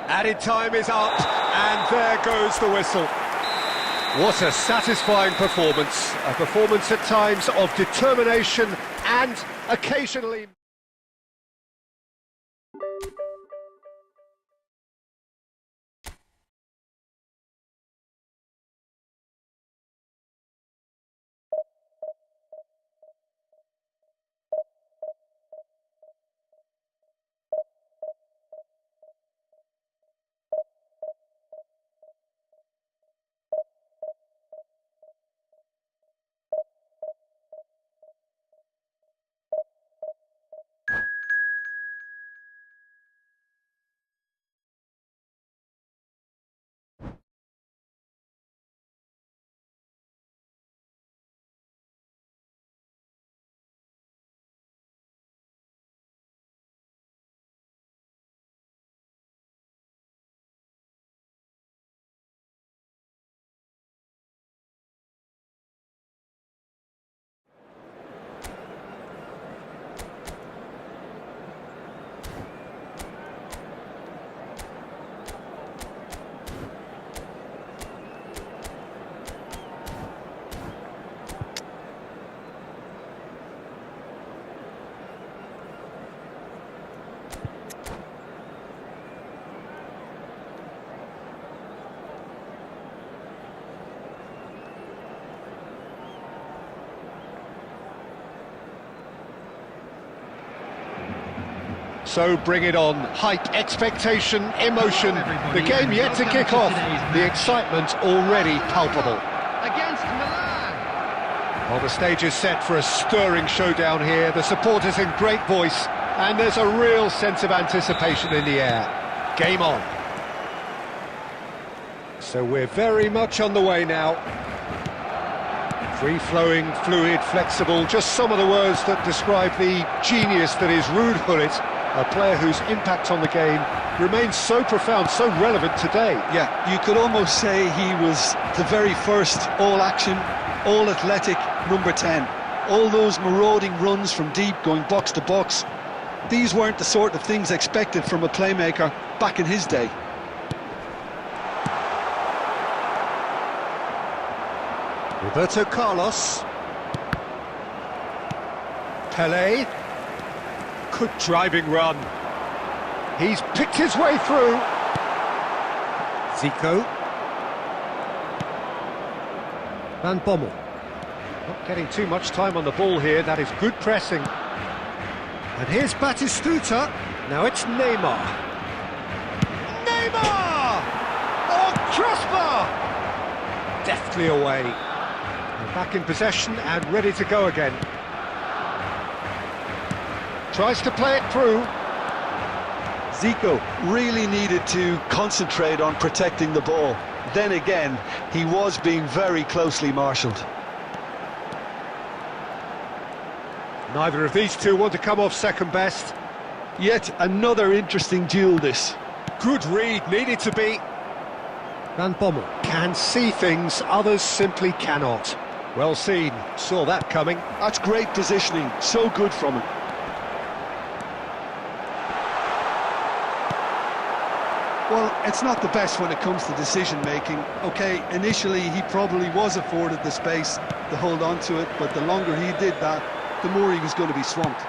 Added time is up, and there goes the whistle. What a satisfying performance. A performance at times of determination and occasionally... So bring it on. Hype, expectation, emotion. The game yet to kick off. The excitement already palpable. Against Milan. Well, the stage is set for a stirring showdown here. The supporters in great voice, and there's a real sense of anticipation in the air. Game on. So we're very much on the way now. Free-flowing, fluid, flexible, just some of the words that describe the genius that is Ruud Gullit, a player whose impact on the game remains so profound, so relevant today. Yeah, you could almost say he was the very first all-action, all-athletic number 10. All those marauding runs from deep, going box to box. These weren't the sort of things expected from a playmaker back in his day. Roberto Carlos. Pelé. Good driving run. He's picked his way through. Zico. Van Bommel. Not getting too much time on the ball here. That is good pressing. And here's Batistuta. Now it's Neymar. Neymar! Oh, crossbar! Deftly away. And back in possession and ready to go again. Tries to play it through. Zico really needed to concentrate on protecting the ball. Then again, he was being very closely marshalled. Neither of these two want to come off second best. Yet another interesting duel, this. Good read, needed to be. Van Bommel can see things others simply cannot. Well seen, saw that coming. That's great positioning, so good from him. Well, it's not the best when it comes to decision-making. OK, initially he probably was afforded the space to hold on to it, but the longer he did that, the more he was going to be swamped.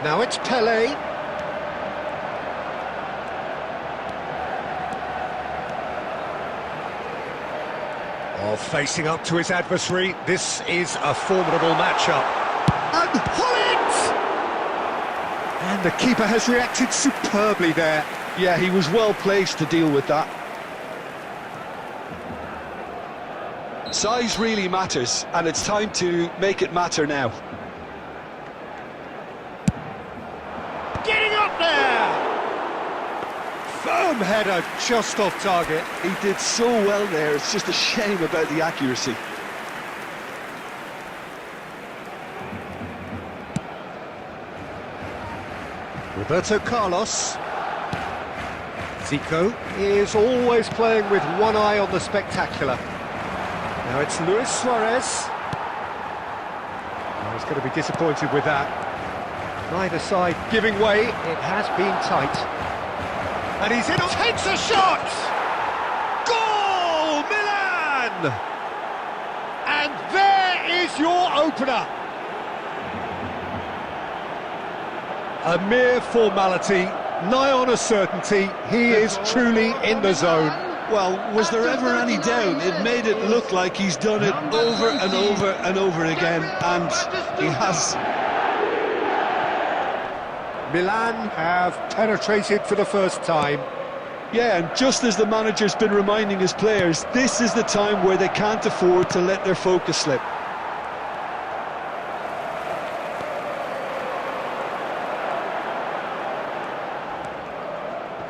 Now it's Pelé. Oh, facing up to his adversary, this is a formidable matchup. And Hollins! And the keeper has reacted superbly there. Yeah, he was well placed to deal with that. Size really matters, and it's time to make it matter now. Getting up there! Firm header, just off target. He did so well there, it's just a shame about the accuracy. Roberto Carlos. Zico is always playing with one eye on the spectacular. Now it's Luis Suarez. Oh, he's going to be disappointed with that. Neither side giving way, it has been tight. And he's in, takes a shot! Goal, Milan! And there is your opener. A mere formality, nigh on a certainty, he is truly in the zone. Well, was there ever any doubt? It made it look like he's done it over and over and over again, and he has. Milan have penetrated for the first time. Yeah, and just as the manager's been reminding his players, this is the time where they can't afford to let their focus slip.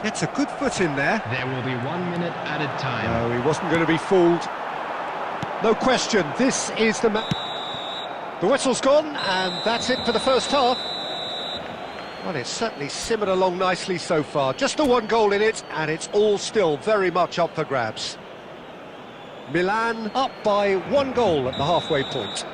Gets a good foot in there. There will be 1 minute added time. No, he wasn't going to be fooled. No question, this is the The whistle's gone, and that's it for the first half. Well, it's certainly simmered along nicely so far. Just the one goal in it, and it's all still very much up for grabs. Milan up by 1 goal at the halfway point.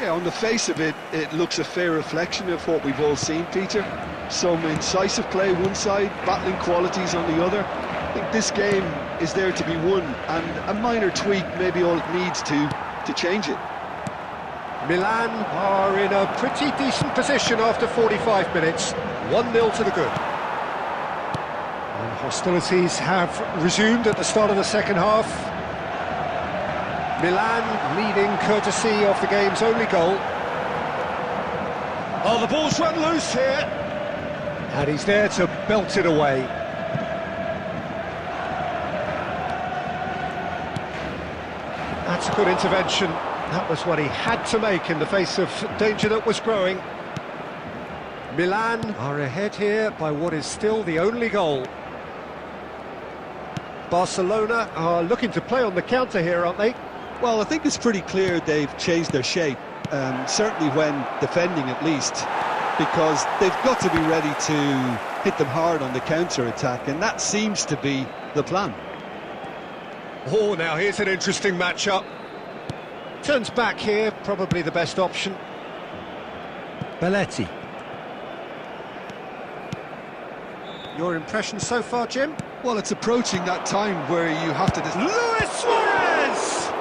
Yeah, on the face of it, it looks a fair reflection of what we've all seen, Peter. Some incisive play one side, battling qualities on the other. I think this game is there to be won, and a minor tweak may be all it needs to change it. Milan are in a pretty decent position after 45 minutes. 1-0 to the good. And hostilities have resumed at the start of the second half. Milan leading courtesy of the game's only goal. Oh, the ball's run loose here. And he's there to belt it away. That's a good intervention. That was what he had to make in the face of danger that was growing. Milan are ahead here by what is still the only goal. Barcelona are looking to play on the counter here, aren't they? Well, I think it's pretty clear they've changed their shape, certainly when defending at least, because they've got to be ready to hit them hard on the counter-attack, and that seems to be the plan. Oh, now here's an interesting matchup. Turns back here, probably the best option. Belletti. Your impression so far, Jim? Well, it's approaching that time where you have to... Luis Suarez!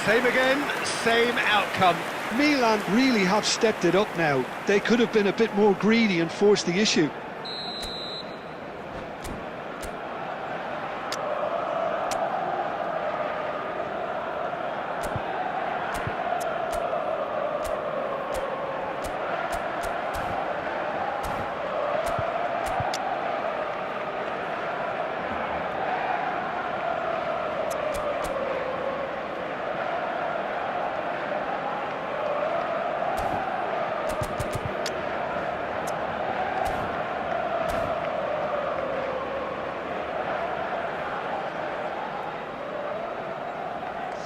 Same again, same outcome. Milan really have stepped it up now. They could have been a bit more greedy and forced the issue.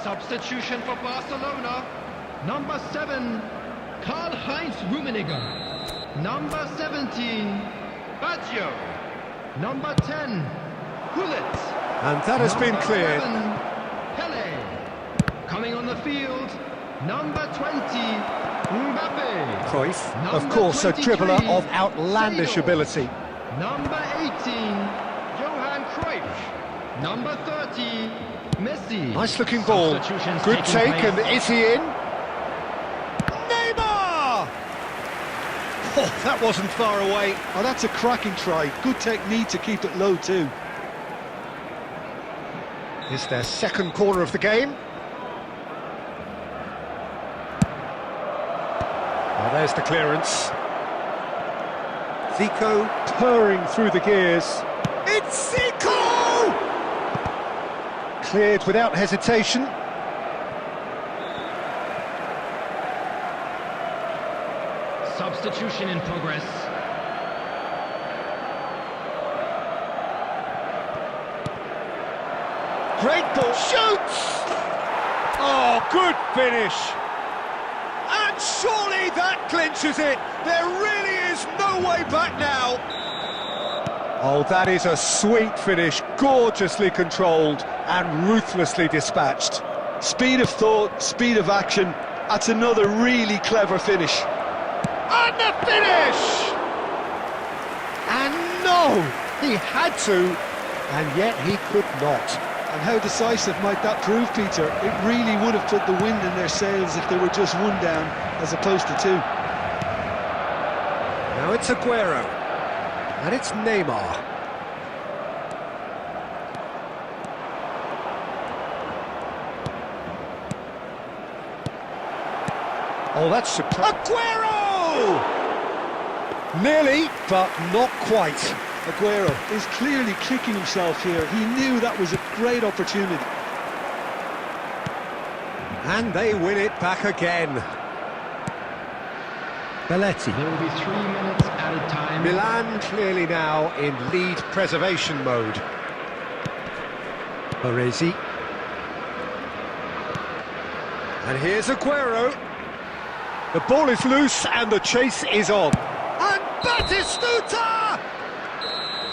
Substitution for Barcelona. Number 7, Karl-Heinz Rummenigge. Number 17, Baggio. Number 10, Gullit. And that has been Number cleared. 11, Pele. Coming on the field, number 20, Mbappe. Cruyff, of Number course, a 23, dribbler of outlandish Seedorf. ability. Number 18, Johan Cruyff. Number 30, Messi. Nice looking ball. Substitutions Good taking take, place. and is he in? Neymar! Oh, that wasn't far away. Oh, that's a cracking try. Good technique to keep it low too. Is their second corner of the game. Well, there's the clearance. Zico purring through the gears. It's Zico! Cleared without hesitation. Substitution in progress. Great ball. Shoots! Oh, good finish. And surely that clinches it. There really is no way back now. Oh, that is a sweet finish, gorgeously controlled and ruthlessly dispatched. Speed of thought, speed of action. That's another really clever finish. And the finish! And no, he had to, and yet he could not. And how decisive might that prove, Peter? It really would have put the wind in their sails if they were just one down as opposed to two. Now it's Aguero, and it's Neymar. Oh, that's superb. Aguero! Nearly, but not quite. Aguero is clearly kicking himself here. He knew that was a great opportunity. And they win it back again. Belletti. There will be 3 minutes added time. Milan clearly now in lead preservation mode. Baresi. And here's Aguero. The ball is loose and the chase is on. And Batistuta!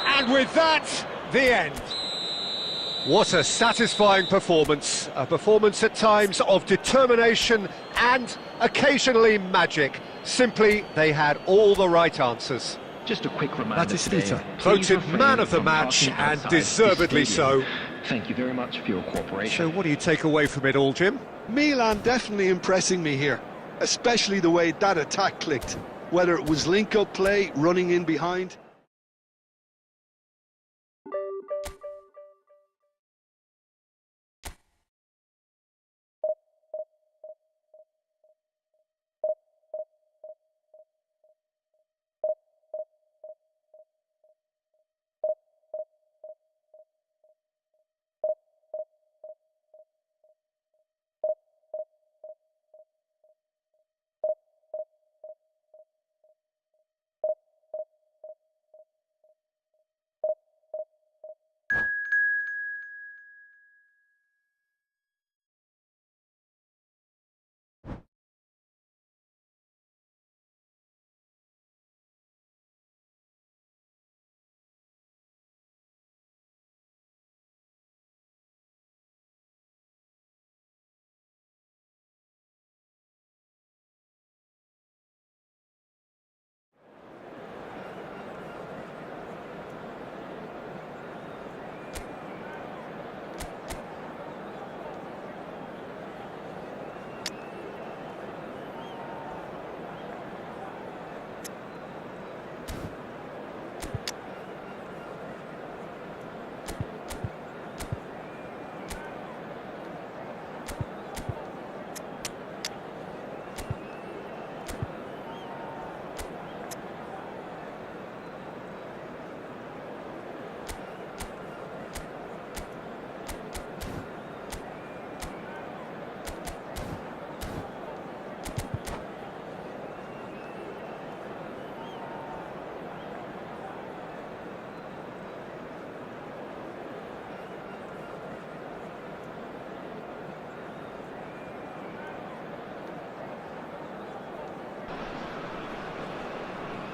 And with that, the end. What a satisfying performance. A performance at times of determination and occasionally magic. Simply, they had all the right answers. Just a quick reminder Batistuta. today, please Voted refrain man of the from match, parking and outside deservedly the stadium. so. Thank you very much for your cooperation. So what do you take away from it all, Jim? Milan definitely impressing me here, especially the way that attack clicked. Whether it was link-up play, running in behind.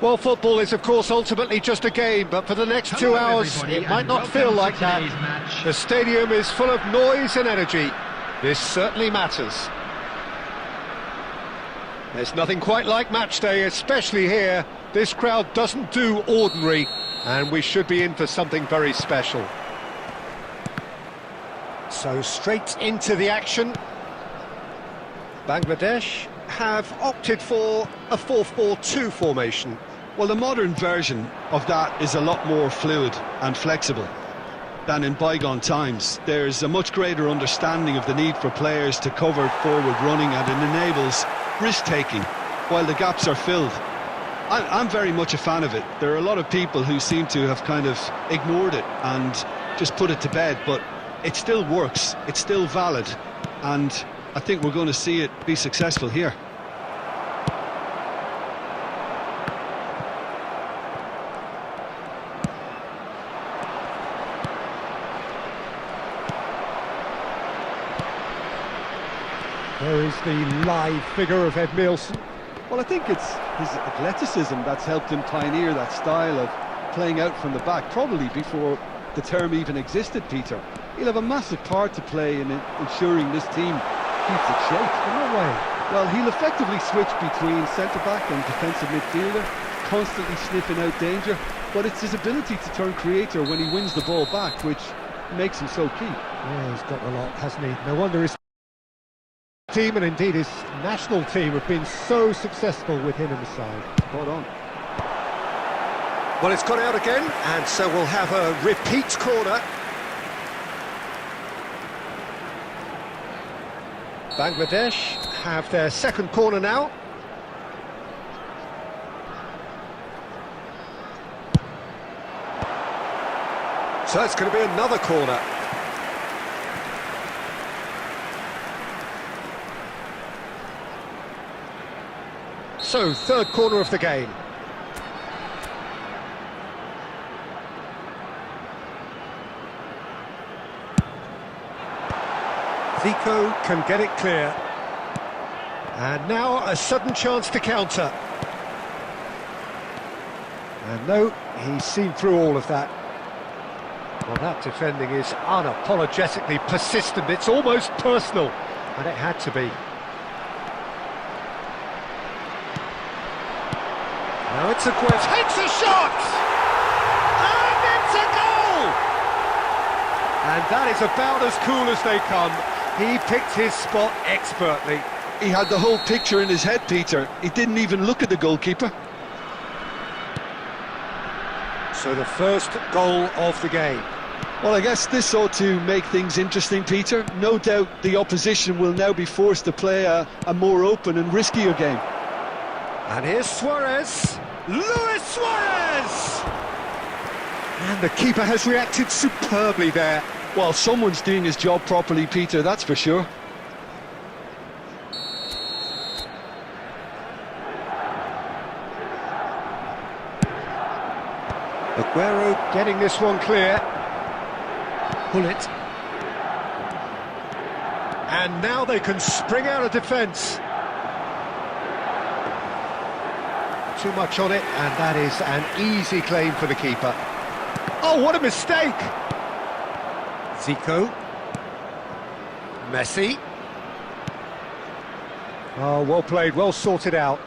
Well, football is, of course, ultimately just a game, but for the next 2 hours, everybody, it might and not feel welcome to like that. today's match. The stadium is full of noise and energy. This certainly matters. There's nothing quite like match day, especially here. This crowd doesn't do ordinary, and we should be in for something very special. So straight into the action. Bangladesh have opted for a 4-4-2 formation. Well, the modern version of that is a lot more fluid and flexible than in bygone times. There's a much greater understanding of the need for players to cover forward running, and it enables risk-taking while the gaps are filled. I'm very much a fan of it. There are a lot of people who seem to have kind of ignored it and just put it to bed, but it still works, it's still valid, and I think we're going to see it be successful here. There is the live figure of Ed Milson. Well, I think it's his athleticism that's helped him pioneer that style of playing out from the back, probably before the term even existed, Peter. He'll have a massive part to play in ensuring this team keeps its shape. No way. Well, he'll effectively switch between centre-back and defensive midfielder, constantly sniffing out danger, but it's his ability to turn creator when he wins the ball back which makes him so key. Yeah, he's got a lot, hasn't he? No wonder his team, and indeed his national team, have been so successful with him in the side. Spot on. Well, it's gone out again, and so we'll have a repeat corner. Bangladesh have their second corner now. So it's going to be another corner. So, third corner of the game. Zico can get it clear. And now a sudden chance to counter. And no, he's seen through all of that. Well, that defending is unapologetically persistent. It's almost personal, and it had to be. Now it's a quest. Takes a shot! And it's a goal! And that is about as cool as they come. He picked his spot expertly. He had the whole picture in his head, Peter. He didn't even look at the goalkeeper. So the first goal of the game. Well, I guess this ought to make things interesting, Peter. No doubt the opposition will now be forced to play a more open and riskier game. And here's Suarez. Luis Suarez! And the keeper has reacted superbly there. Well, someone's doing his job properly, Peter, that's for sure. Aguero getting this one clear. Pull it. And now they can spring out of defence. Too much on it, and that is an easy claim for the keeper. Oh, what a mistake! Zico. Messi. Oh, well played, well sorted out.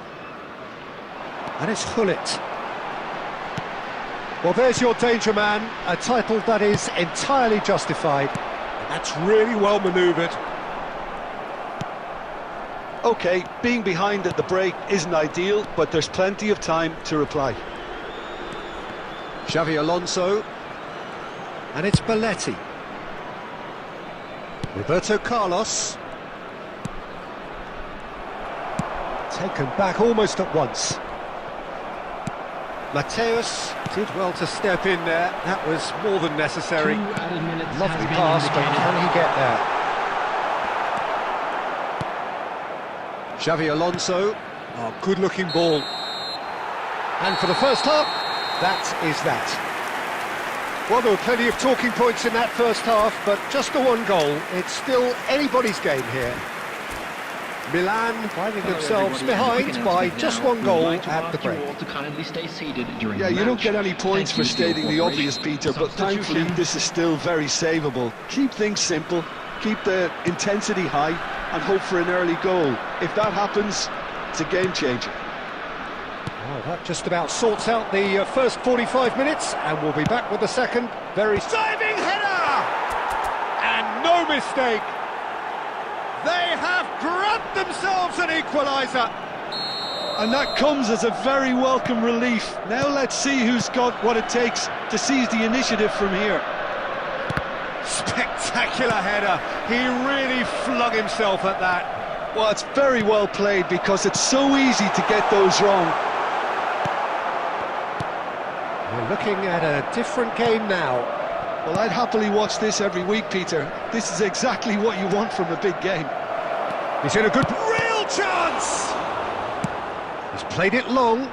And it's Hullet. Well, there's your danger man, a title that is entirely justified. And that's really well manoeuvred. OK, being behind at the break isn't ideal, but there's plenty of time to reply. Xavi Alonso. And it's Belletti. Roberto Carlos. Taken back almost at once. Mateus did well to step in there. That was more than necessary. 2 added minutes Lovely has been pass, but indicated. can he get there? Xavi Alonso. Oh, good-looking ball. And for the first half, that is that. Well, there were plenty of talking points in that first half, but just the one goal. It's still anybody's game here. Milan finding themselves Hello, everybody. behind Big by announcement just now. one We'd goal like to at the ask you break. all to kindly stay seated during Yeah, the you don't match. get any points Thank for you your stating the obvious, cooperation. Peter, but thankfully Substitution. this is still very savable. Keep things simple, keep the intensity high, and hope for an early goal. If that happens, it's a game changer. Well, that just about sorts out the first 45 minutes, and we'll be back with the second very... Diving header! And no mistake. They have grabbed themselves an equaliser. And that comes as a very welcome relief. Now let's see who's got what it takes to seize the initiative from here. Spectacular header. He really flung himself at that. Well, it's very well played because it's so easy to get those wrong. We're looking at a different game now. Well, I'd happily watch this every week, Peter. This is exactly what you want from a big game. He's in a good... Real chance! He's played it long.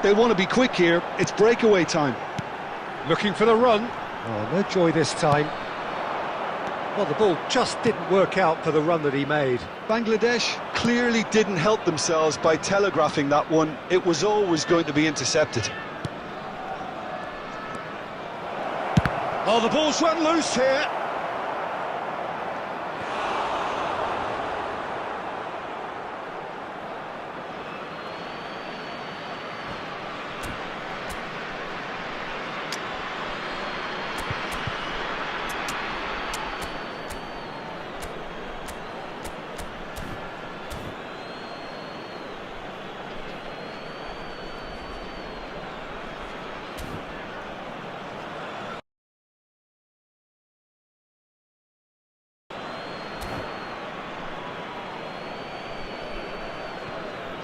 They want to be quick here. It's breakaway time. Looking for the run. Oh, no joy this time. Well, the ball just didn't work out for the run that he made. Bangladesh clearly didn't help themselves by telegraphing that one. It was always going to be intercepted. Oh, the ball's run loose here.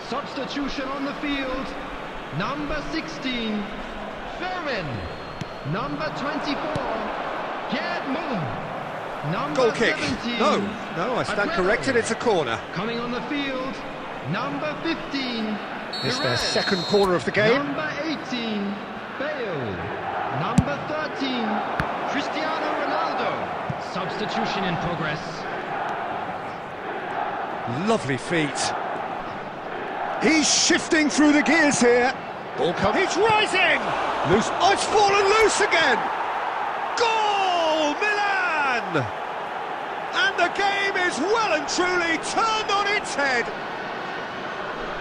Substitution on the field. Number 16, Fermin. Number 24, Gerd Muller. Number Goal kick. 17. No, I stand Aguero. corrected, it's a corner. Coming on the field, number 15, It's their Perez. second corner of the game. Number 18, Bale. Number 13, Cristiano Ronaldo. Substitution in progress. Lovely feet. He's shifting through the gears here. Ball comes. He's rising! Loose. Oh, it's fallen loose again! Goal! Milan! And the game is well and truly turned on its head.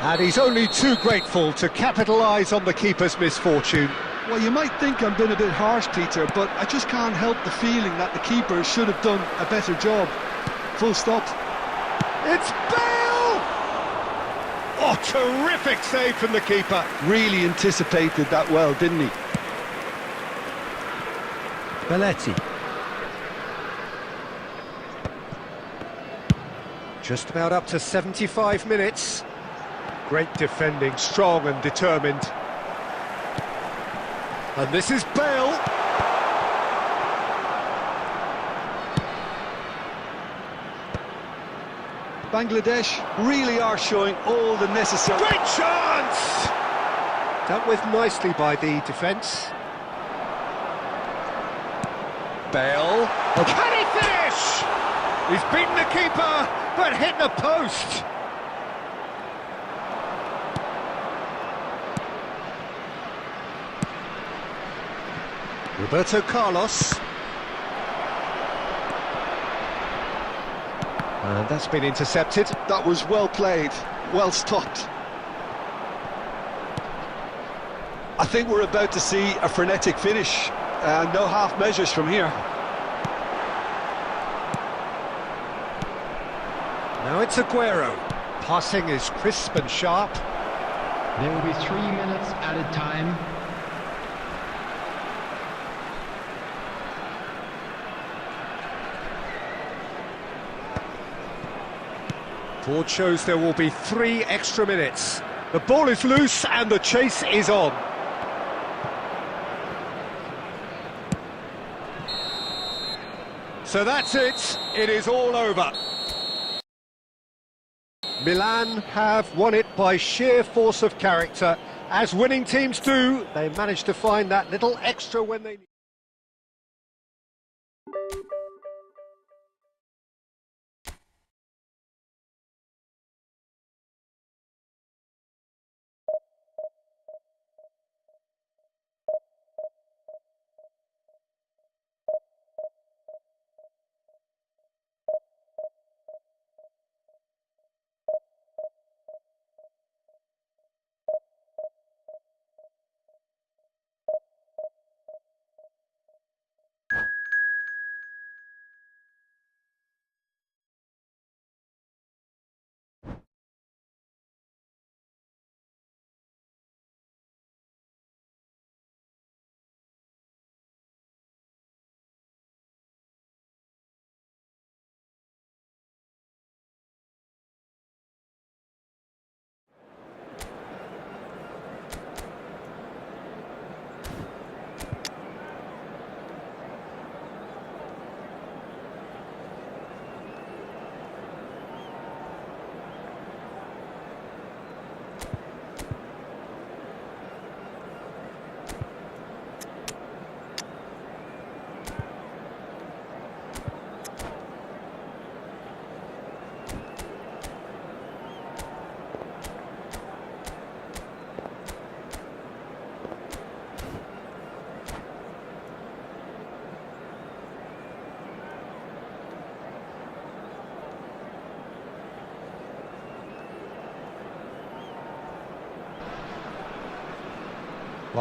And he's only too grateful to capitalise on the keeper's misfortune. Well, you might think I'm being a bit harsh, Peter, but I just can't help the feeling that the keeper should have done a better job. Full stop. It's Bale! Oh, terrific save from the keeper. Really anticipated that well, didn't he? Belletti. Just about up to 75 minutes. Great defending, strong and determined. And this is Bale. Bangladesh really are showing all the necessary... Great chance! Dealt with nicely by the defence. Bale. Can he finish? He's beaten the keeper, but hit the post. Roberto Carlos. And that's been intercepted. That was well played, well stopped. I think we're about to see a frenetic finish. No half measures from here. Now it's Aguero. Passing is crisp and sharp. There will be 3 minutes added time. Board shows there will be 3 extra minutes. The ball is loose and the chase is on. So that's it. It is all over. Milan have won it by sheer force of character. As winning teams do, they managed to find that little extra when they...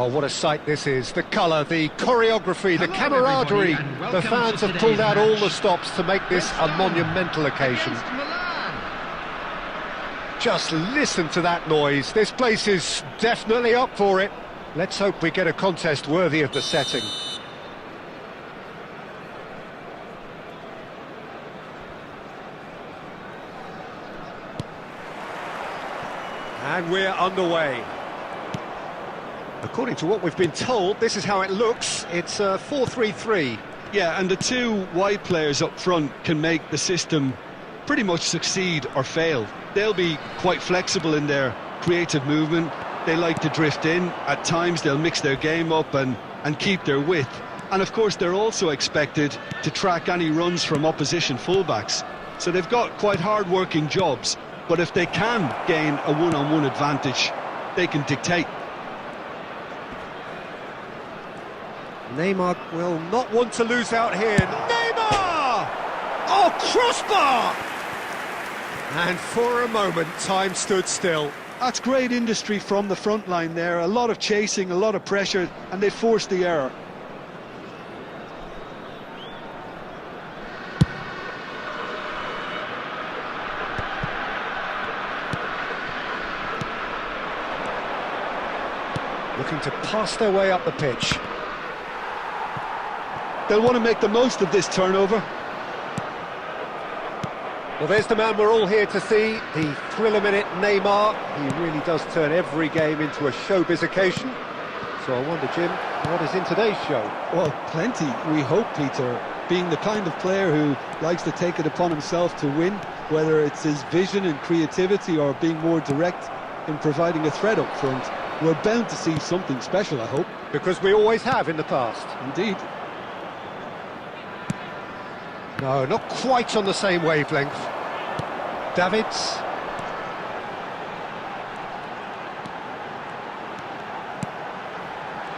Oh, what a sight this is. The colour, the choreography, the Hello, camaraderie. everybody, and The welcome fans to have pulled today's out all match. the stops to make this a monumental occasion. Against Milan. Just listen to that noise. This place is definitely up for it. Let's hope we get a contest worthy of the setting. And we're underway. According to what we've been told, this is how it looks. It's a 4-3-3. Yeah, and the two wide players up front can make the system pretty much succeed or fail. They'll be quite flexible in their creative movement. They like to drift in. At times they'll mix their game up and keep their width. And of course they're also expected to track any runs from opposition fullbacks. So they've got quite hard-working jobs. But if they can gain a one-on-one advantage, they can dictate. Neymar will not want to lose out here. Neymar! Oh, crossbar! And for a moment, time stood still. That's great industry from the front line there. A lot of chasing, a lot of pressure, and they forced the error. Looking to pass their way up the pitch. They'll want to make the most of this turnover. Well, there's the man we're all here to see, the thriller-minute Neymar. He really does turn every game into a showbiz occasion. So I wonder, Jim, what is in today's show? Well, plenty, we hope, Peter. Being the kind of player who likes to take it upon himself to win, whether it's his vision and creativity or being more direct in providing a threat up front, we're bound to see something special, I hope. Because we always have in the past. Indeed. No, not quite on the same wavelength. Davids.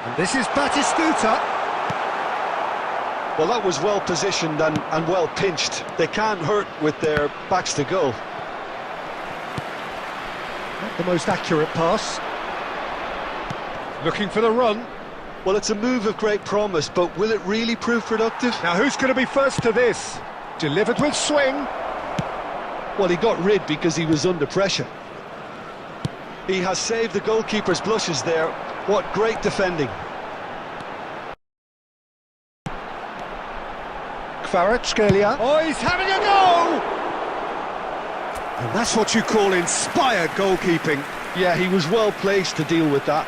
And this is Batistuta. Well, that was well positioned and well pinched. They can't hurt with their backs to goal. Not the most accurate pass. Looking for the run. Well, it's a move of great promise, but will it really prove productive? Now who's going to be first to this? Delivered with swing. Well, he got rid because he was under pressure. He has saved the goalkeeper's blushes there. What great defending. Kvaratskhelia. Oh, he's having a go! And that's what you call inspired goalkeeping. Yeah, he was well placed to deal with that.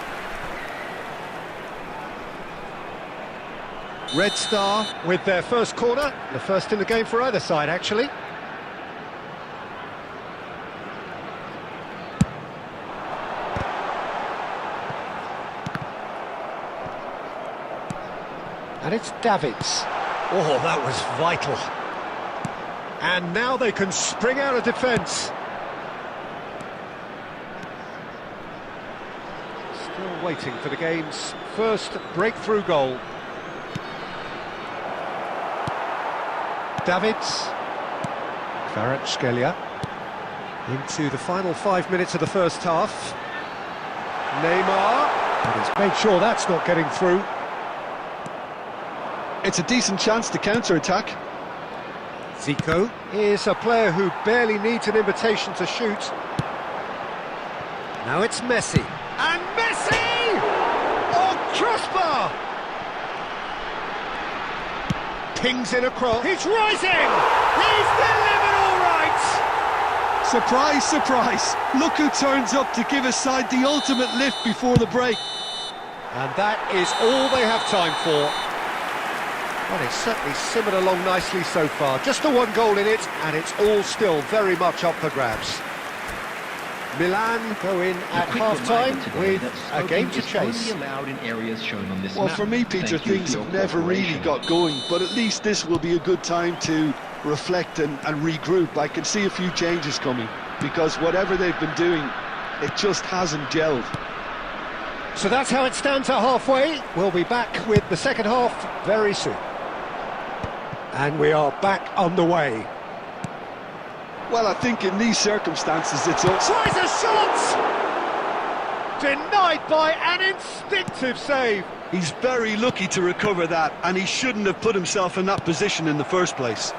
Red Star with their first corner, the first in the game for either side, actually. And it's Davids. Oh, that was vital. And now they can spring out of defence. Still waiting for the game's first breakthrough goal. Davids, Kvaratskhelia, into the final 5 minutes of the first half. Neymar, and he's made sure that's not getting through. It's a decent chance to counter-attack. Zico is a player who barely needs an invitation to shoot. Now it's Messi. And Messi! Oh, crossbar! Pings in across. He's rising! He's delivered all right! Surprise, surprise. Look who turns up to give his side the ultimate lift before the break. And that is all they have time for. Well, it's certainly simmered along nicely so far. Just the one goal in it, and it's all still very much up for grabs. Milan go in at half-time with a game to chase. Well, for me, Peter, things have never really got going, but at least this will be a good time to reflect and regroup. I can see a few changes coming, because whatever they've been doing, it just hasn't gelled. So that's how it stands at halfway. We'll be back with the second half very soon. And we are back underway. Well, I think in these circumstances, it's all... Tries a shot! denied by an instinctive save. He's very lucky to recover that, and he shouldn't have put himself in that position in the first place.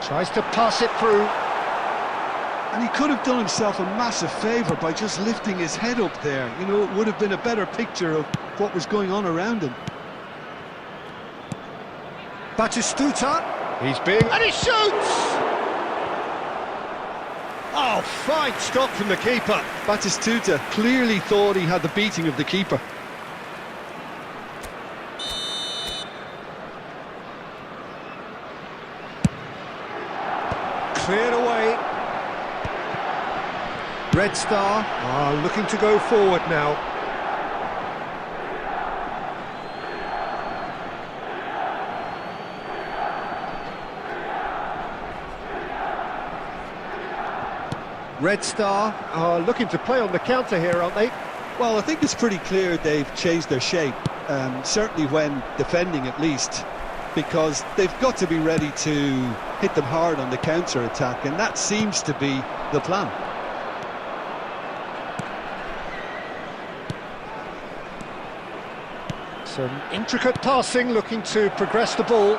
Tries to pass it through. And he could have done himself a massive favour by just lifting his head up there. You know, it would have been a better picture of what was going on around him. Batistuta. He's being... and he shoots! Oh, fine stop from the keeper. Batistuta clearly thought he had the beating of the keeper. Cleared away. Red Star are looking to go forward now. Red Star are looking to play on the counter here, aren't they? Well, I think it's pretty clear they've changed their shape, certainly when defending at least, because they've got to be ready to hit them hard on the counter-attack, and that seems to be the plan. Some intricate passing, looking to progress the ball.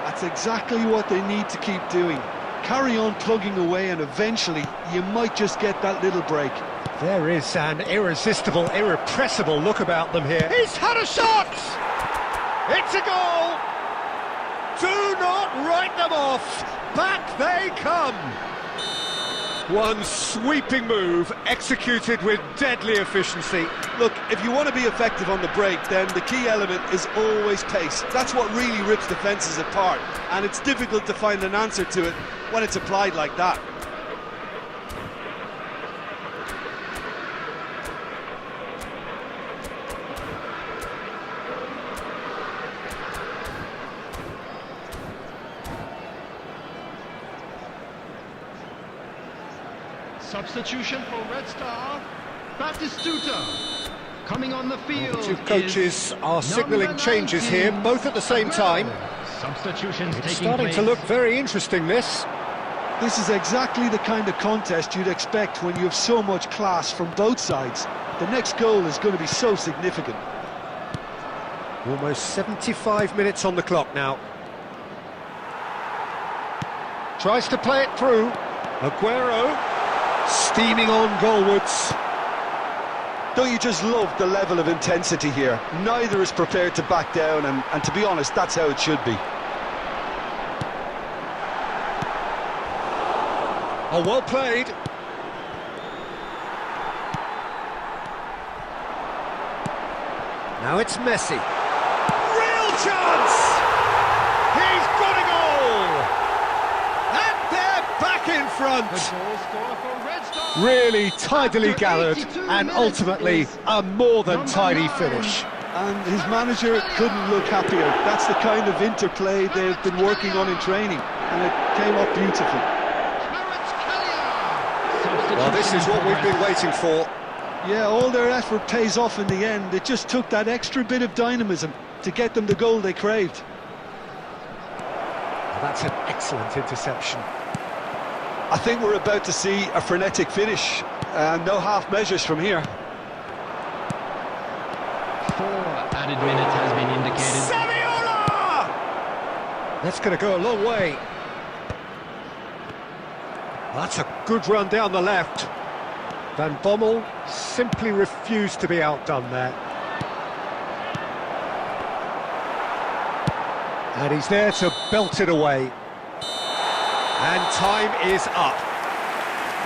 That's exactly what they need to keep doing. Carry on plugging away, and eventually you might just get that little break. There is an irresistible, irrepressible look about them here. He's had a shot! It's a goal! Do not write them off! Back they come! One sweeping move, executed with deadly efficiency. Look, if you want to be effective on the break, then the key element is always pace. That's what really rips defences apart, and it's difficult to find an answer to it when it's applied like that. Substitution for Red Star, Batistuta. Coming on the field. The two coaches are signalling changes here, both at the same time. Substitutions It's taking starting place. to look very interesting, this. This is exactly the kind of contest you'd expect when you have so much class from both sides. The next goal is going to be so significant. Almost 75 minutes on the clock now. Tries to play it through. Aguero steaming on goalwards. Don't you just love the level of intensity here? Neither is prepared to back down, and to be honest, that's how it should be. Oh, well played. Now it's Messi. Real chance! He's got a goal! And they're back in front! The goal scorer for Red Star. Really tidily After gathered 82 and minutes ultimately is a more than number tidy 9. finish. And his manager couldn't look happier. That's the kind of interplay they've been working on in training, and it came up beautifully. Well, this is what we've been waiting for. Yeah, all their effort pays off in the end. It just took that extra bit of dynamism to get them the goal they craved. Well, that's an excellent interception. I think we're about to see a frenetic finish, and no half measures from here. 4 added minutes has been indicated. Saviola! That's going to go a long way. That's a good run down the left. Van Bommel simply refused to be outdone there. And he's there to belt it away. And time is up.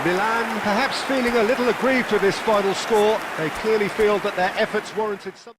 Milan perhaps feeling a little aggrieved with this final score. They clearly feel that their efforts warranted some...